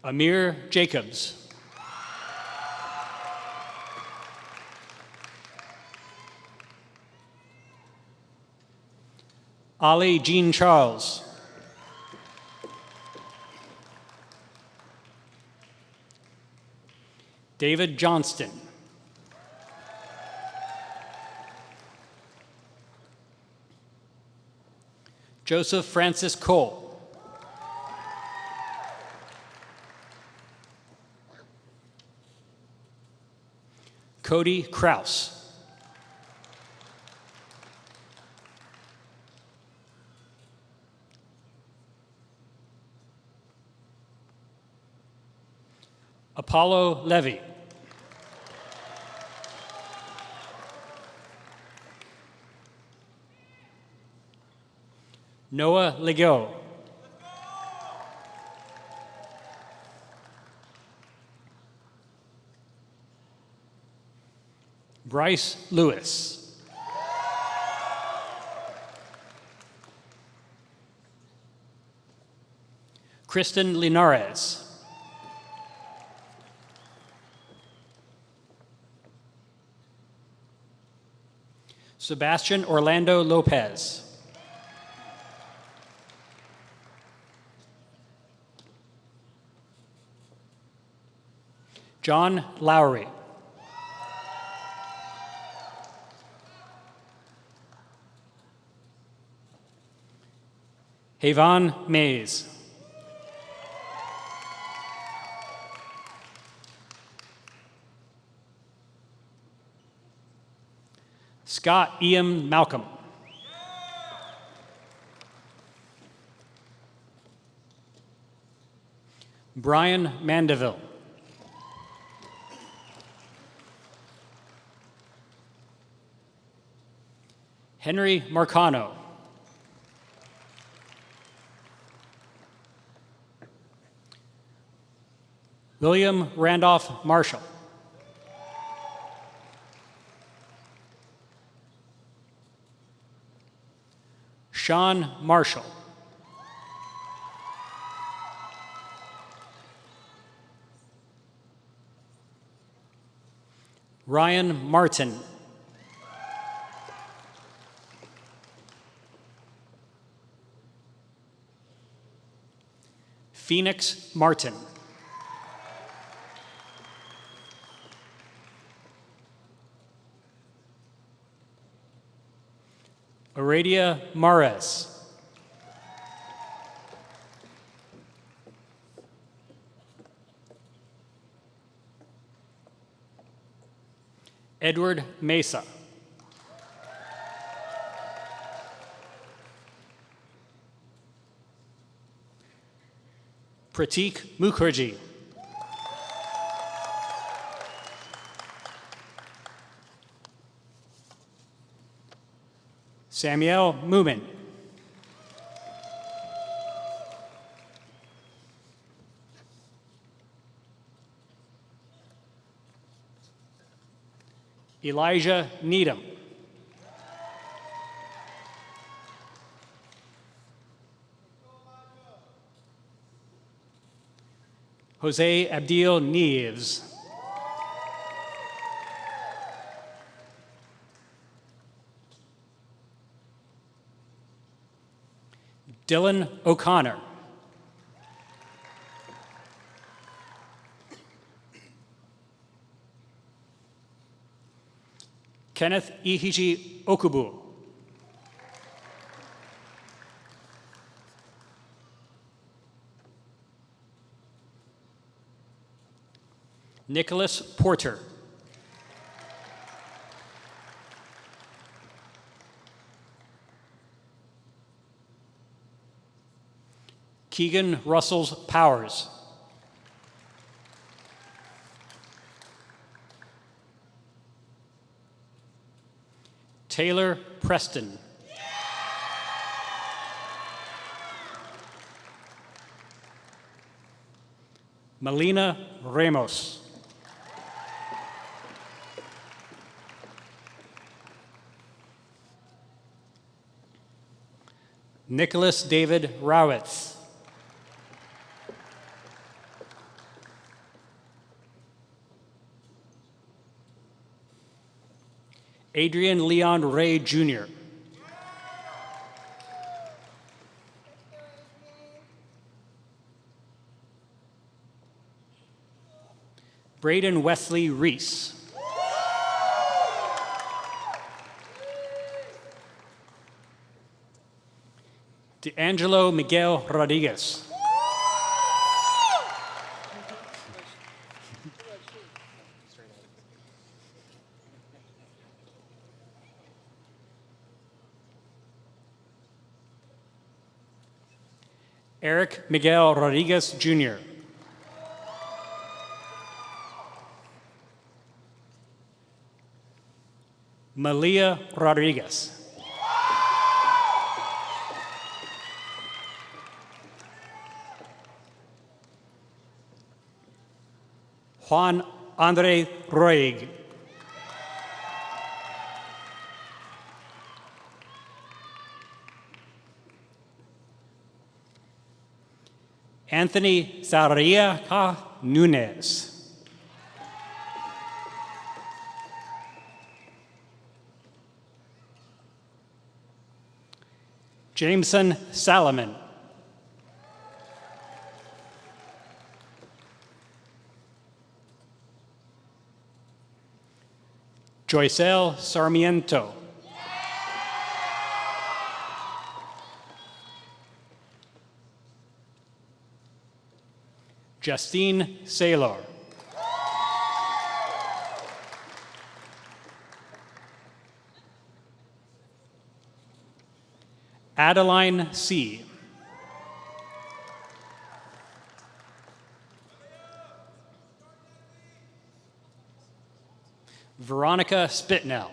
Amir Jacobs. Ali Jean Charles. David Johnston. Joseph Francis Cole. Cody Kraus. Apollo Levy. Noah Legault. Bryce Lewis. Kristen Linares. Sebastian Orlando Lopez. John Lowry. Havon Mays. Scott Ian Malcolm. Brian Mandeville. Henry Marcano. William Randolph Marshall. Sean Marshall. Ryan Martin. Phoenix Martin. Aradia Mares. Edward Mesa. Pratik Mukherjee. Samuel Moomin. Elijah Needham. Jose Abdil Neves. Dylan O'Connor. Kenneth Ihiji Okubu. Nicholas Porter. Keegan Russell Powers. Taylor Preston. Melina Ramos. Nicholas David Rowitz. Adrian Leon Ray Jr. Braden Wesley Reese. D'Angelo Miguel Rodriguez. Eric Miguel Rodriguez Jr. Malia Rodriguez. Juan Andre Roig. Anthony Sarriaca Nunez. Jameson Salomon. Joycel Sarmiento. Justine Saylor. Adeline C. Veronica Spitnell.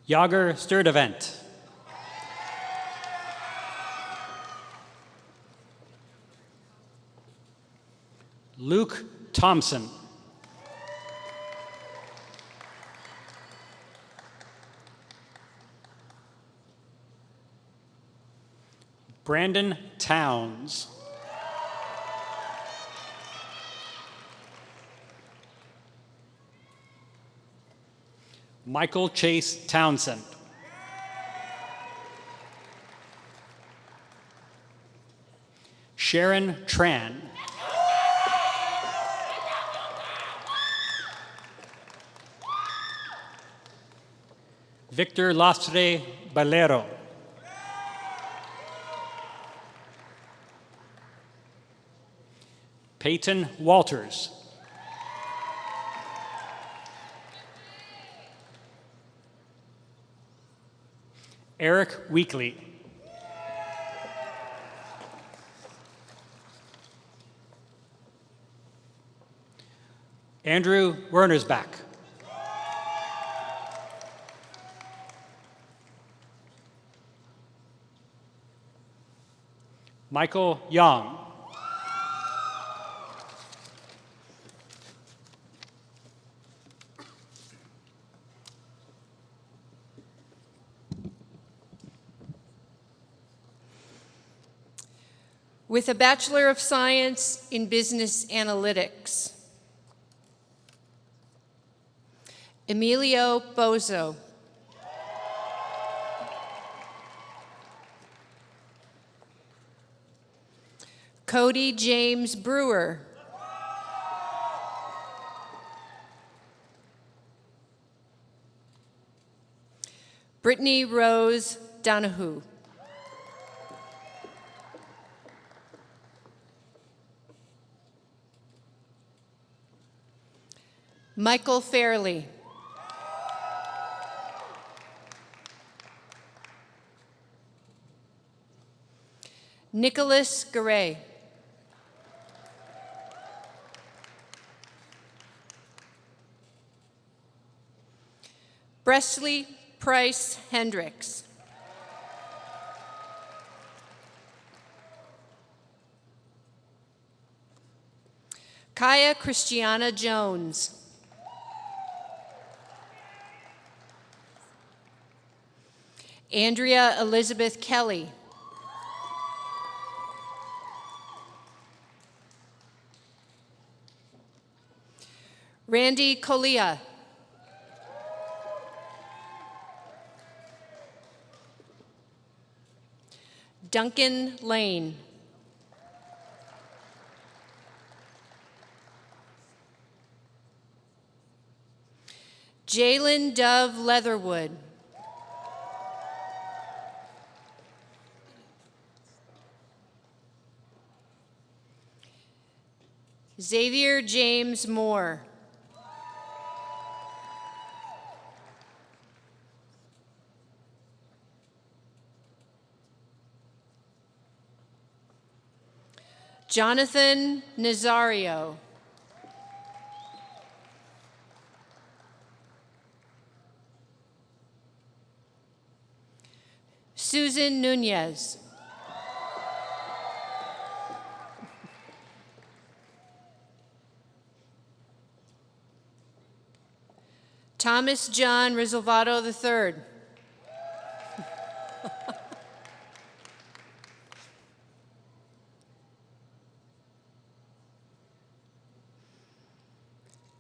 Yager Sturdivant. Luke Thompson. Brandon Towns. Michael Chase Townsend. Sharon Tran. Victor Lastre Balero. Peyton Walters. Eric Weekly. Andrew Wernersbach. Michael Young. With a Bachelor of Science in Business Analytics, Emilio Bozo. Cody James Brewer. Brittany Rose Donahue. Michael Fairley. Nicholas Garay. Bresley Price Hendricks. Kaya Christiana Jones. Andrea Elizabeth Kelly. Randy Colia. Duncan Lane. Jalen Dove Leatherwood. Xavier James Moore. Jonathan Nazario. Susan Nunez. Thomas John Rizzolvato III.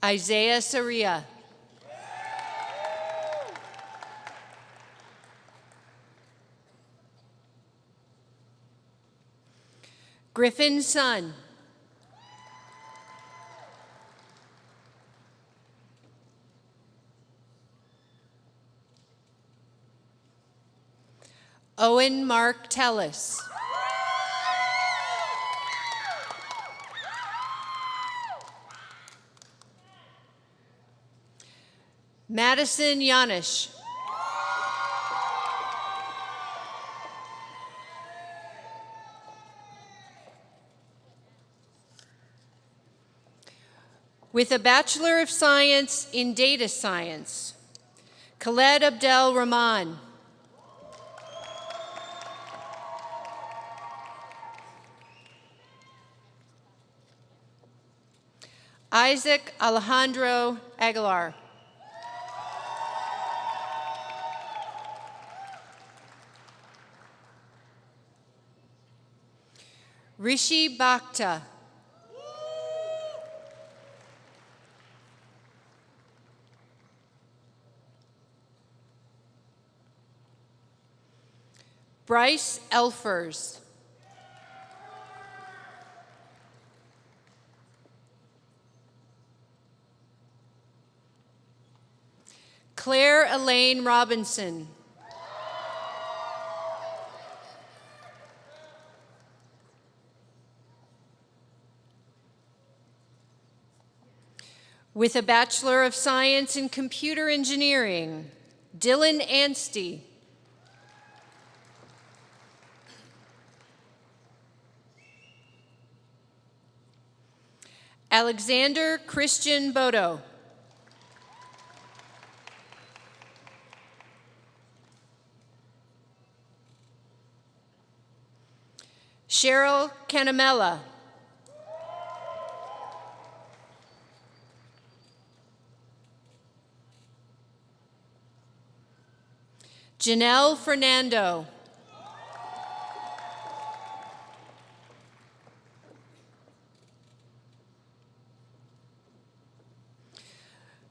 Isaiah Saria. Griffin Sun. Owen Mark Tellis. Madison Yanish. With a Bachelor of Science in Data Science, Khaled Abdel Rahman. Isaac Alejandro Aguilar. Rishi Bhakta. Bryce Elfers. Claire Elaine Robinson. With a Bachelor of Science in Computer Engineering, Dylan Anstey. Alexander Christian Bodo. Cheryl Canamella. Janelle Fernando.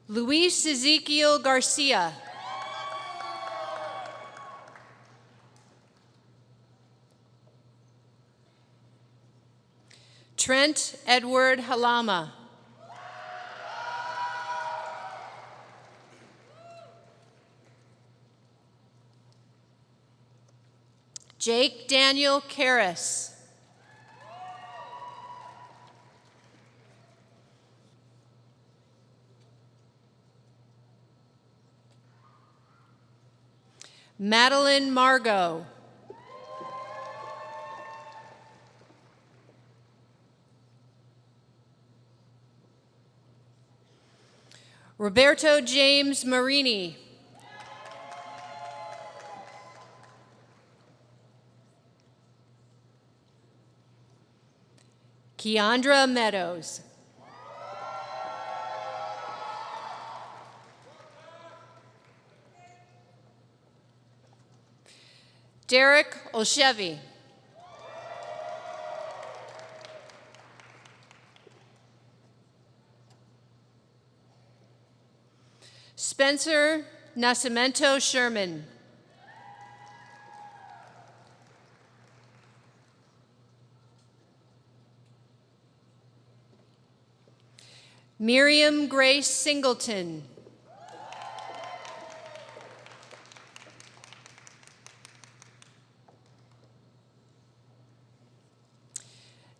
Luis Ezekiel Garcia. Trent Edward Halama. Jake Daniel Karras. Madeline Margot. Roberto James Marini. Keandra Meadows. Derek Olshevy. Spencer Nascimento Sherman. Miriam Grace Singleton.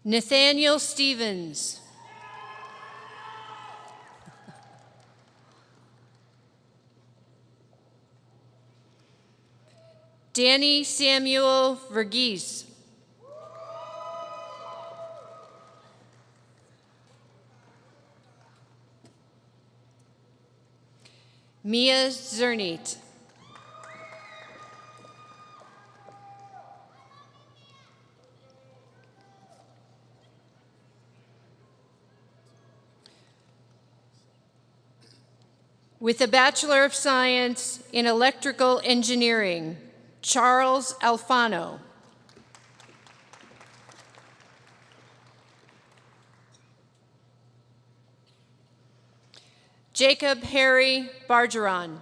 Nathaniel Stevens. Danny Samuel Verghese. Mia Zernit. With a Bachelor of Science in Electrical Engineering, Charles Alfano. Jacob Harry Bargeron.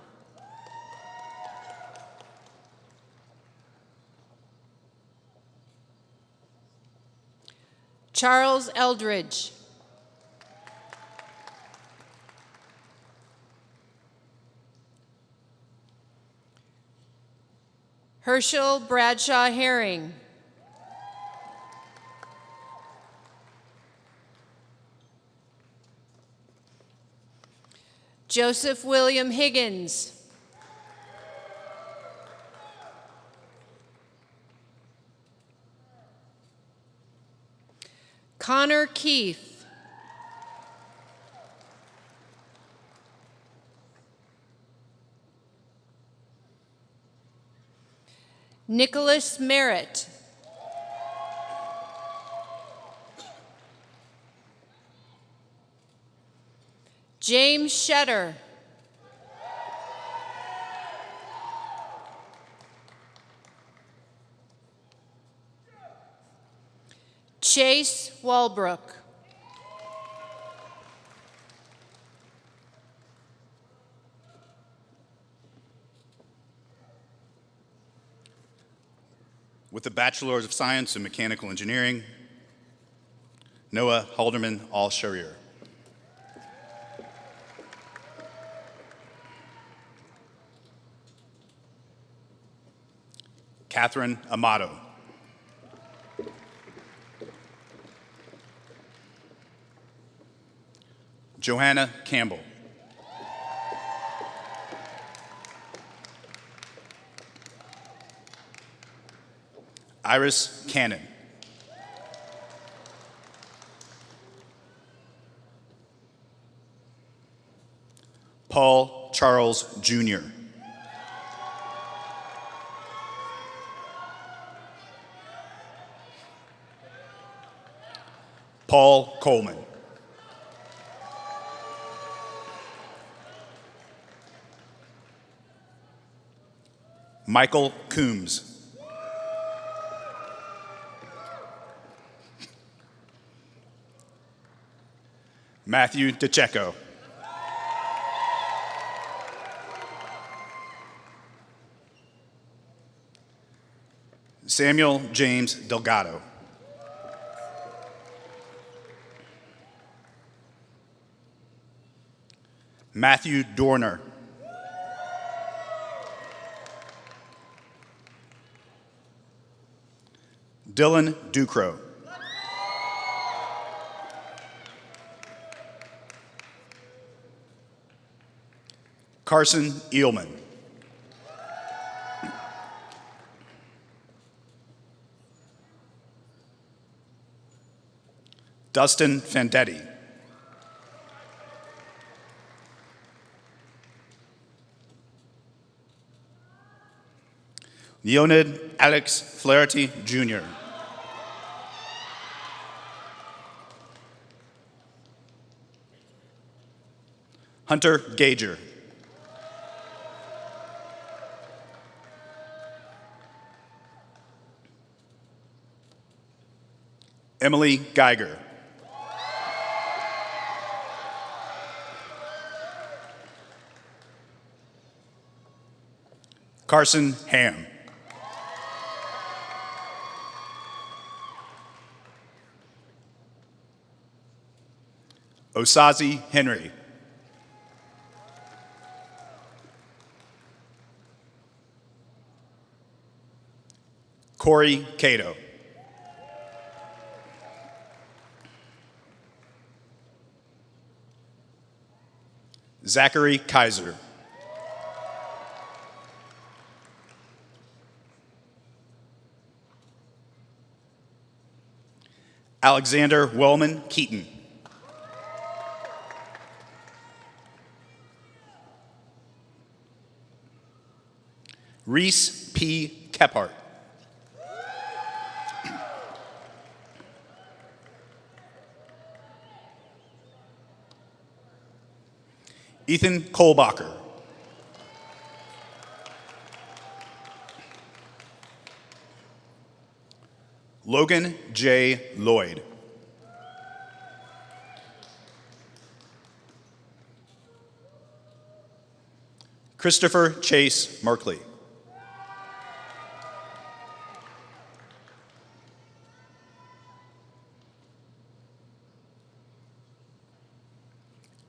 Charles Eldridge. Herschel Bradshaw Herring. Joseph William Higgins. Connor Keith. Nicholas Merritt. James Shetter. Chase Walbrook. With a Bachelor's of Science in Mechanical Engineering, Noah Halderman Al-Sharir. Catherine Amato. Johanna Campbell. Iris Cannon. Paul Charles Jr. Paul Coleman. Michael Coombs. Matthew DeCecco. Samuel James Delgado. Matthew Dorner. Dylan Ducro. Carson Eelman. Dustin Fandetti. Leonid Alex Flaherty, Jr. Hunter Gager. Emily Geiger. Carson Ham. Osazi Henry. Corey Cato. Zachary Kaiser. Alexander Wellman Keaton. Reese P. Kephart. Ethan Kohlbacher. Logan J. Lloyd. Christopher Chase Merkley.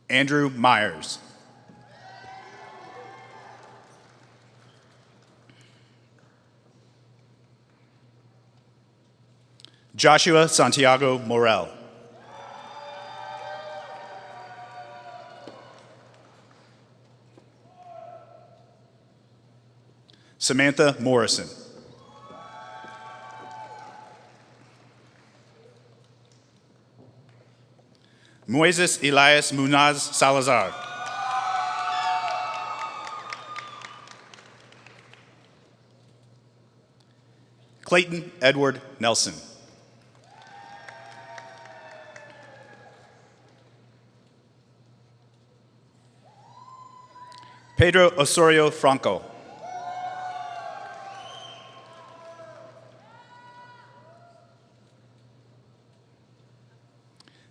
Andrew Myers. Joshua Santiago Morel. Samantha Morrison. Moises Elias Munaz Salazar. Clayton Edward Nelson. Pedro Osorio Franco.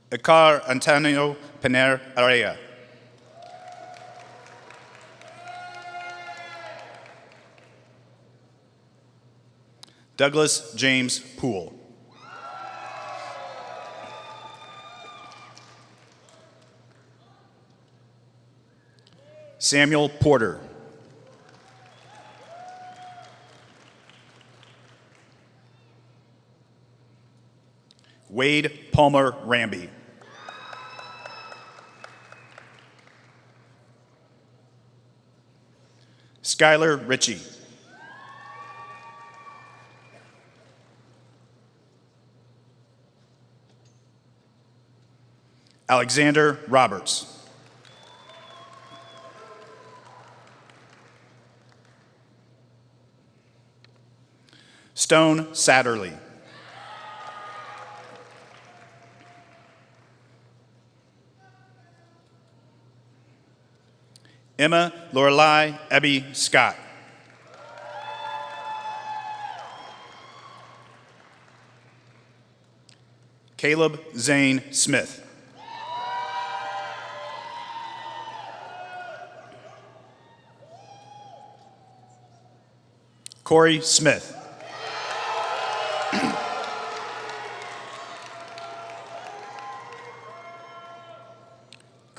Icar Antonio Pener Area. Douglas James Poole. Samuel Porter. Wade Palmer Ramby. Skylar Ritchie. Alexander Roberts. Stone Satterley. Emma Lorelei Ebby Scott. Caleb Zane Smith. Corey Smith.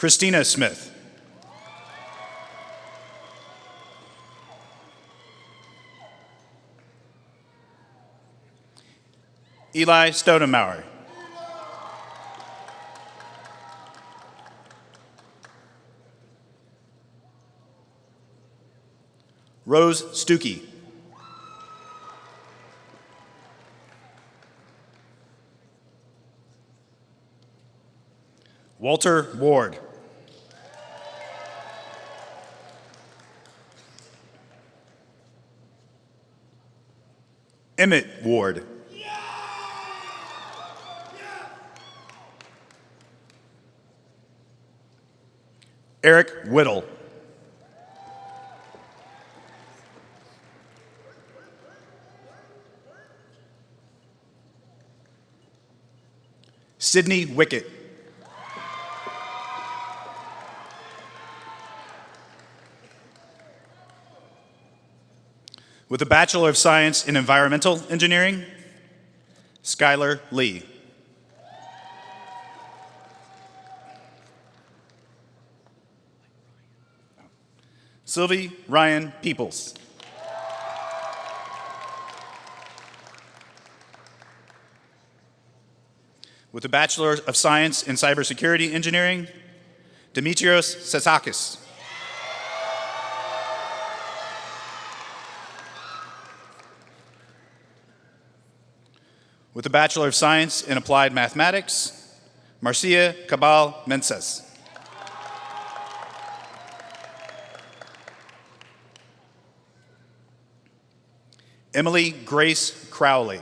Christina Smith. Eli Stoudemauer. Rose Stuckey. Walter Ward. Emmett Ward. Eric Whittle. Sydney Wickett. With a Bachelor of Science in Environmental Engineering, Skylar Lee. Sylvie Ryan Peoples. With a Bachelor of Science in Cybersecurity Engineering, Dimitrios Sasakis. With a Bachelor of Science in Applied Mathematics, Marcia Cabal Menses. Emily Grace Crowley.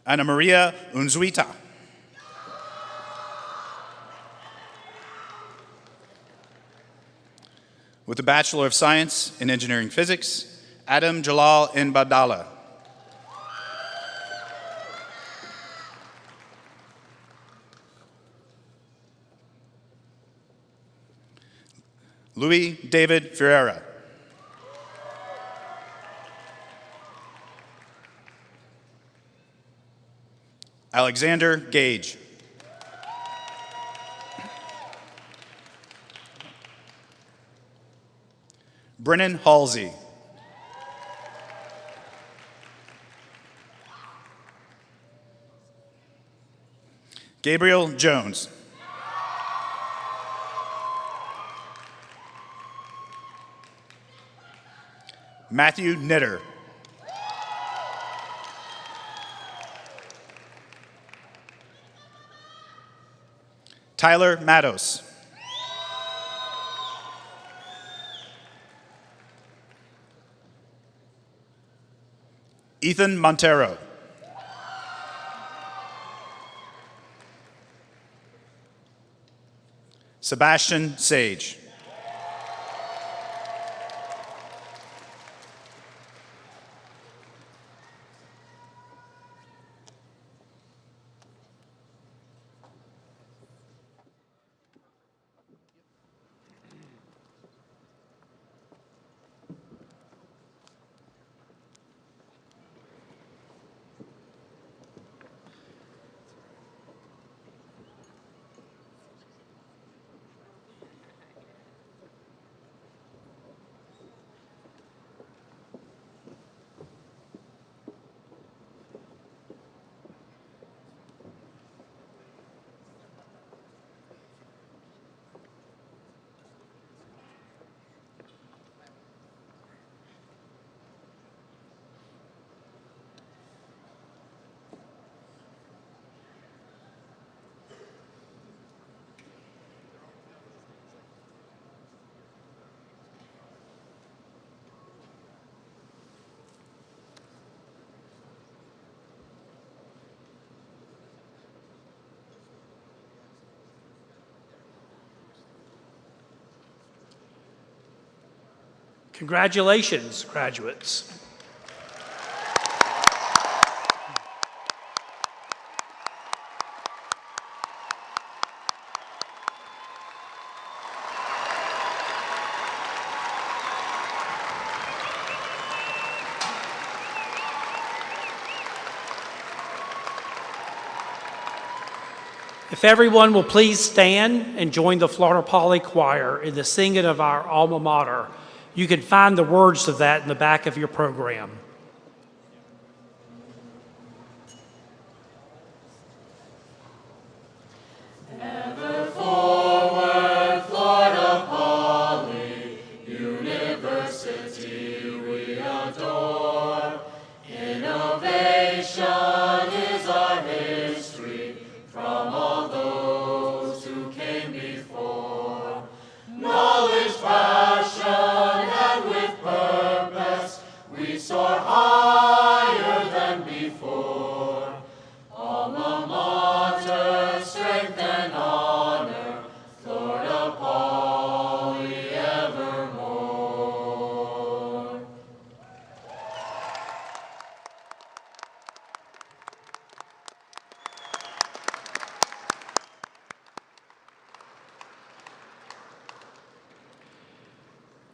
Ana Maria Unzuita. With a Bachelor of Science in Engineering Physics, Adam Jalal Nbadala. Louis David Ferreira. Alexander Gage. Brennan Halsey. Gabriel Jones. Matthew Knitter. Tyler Matos. Ethan Montero. Sebastian Sage. Congratulations, graduates. If everyone will please stand and join the Florida Poly Choir in the singing of our alma mater. You can find the words of that in the back of your program. Ever forward, Florida Poly University, we adore.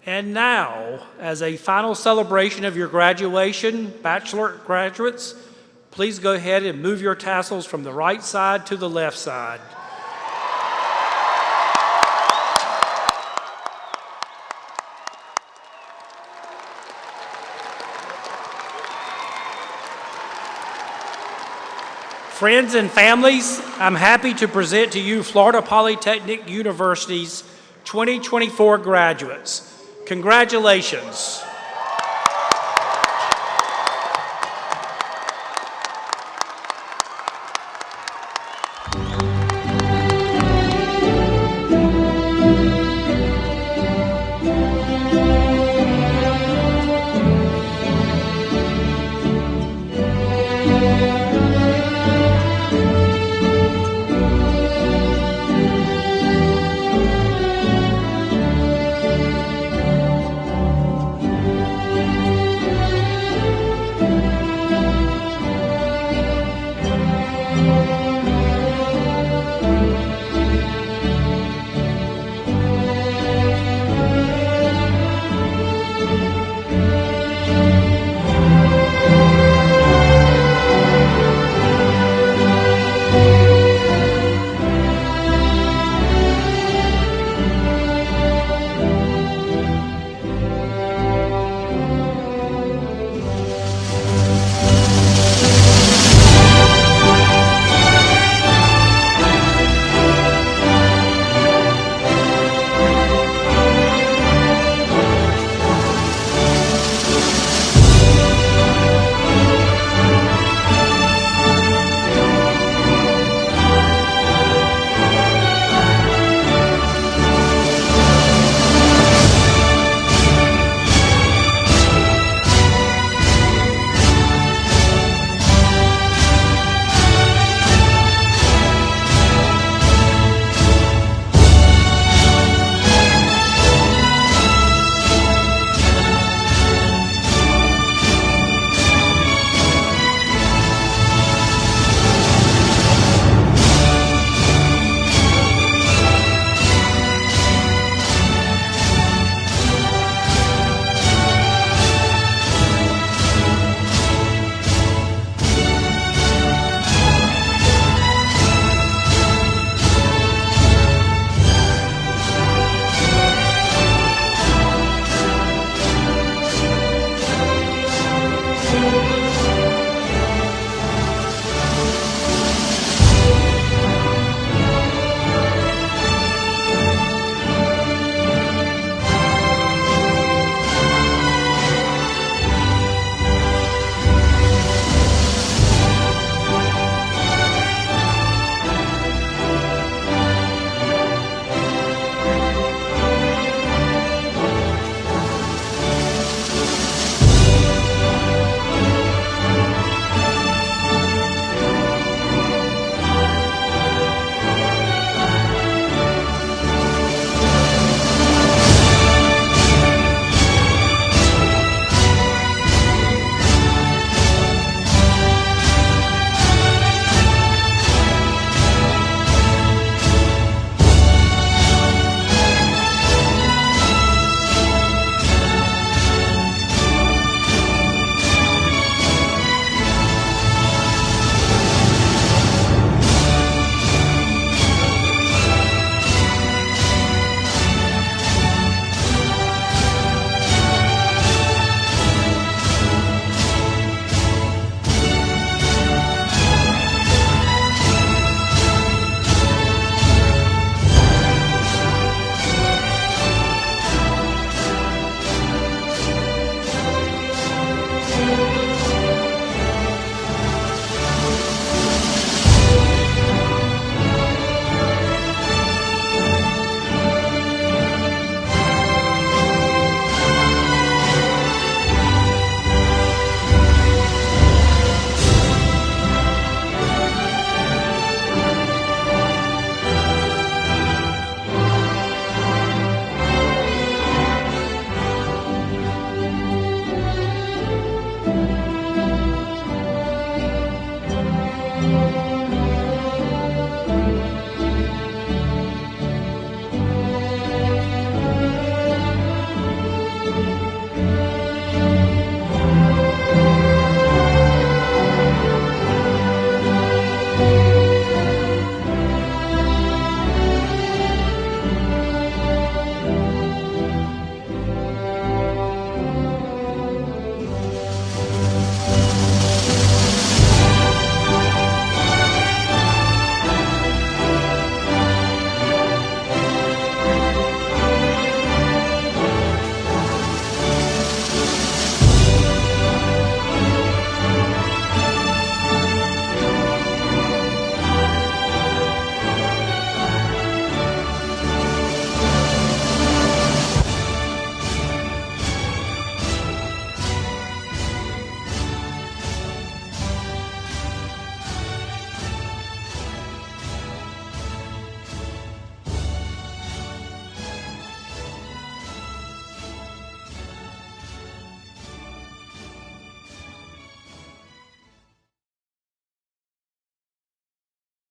And now, as a final celebration of your graduation, bachelor graduates, please go ahead and move your tassels from the right side to the left side. Friends and families, I'm happy to present to you Florida Polytechnic University's 2024 graduates. Congratulations.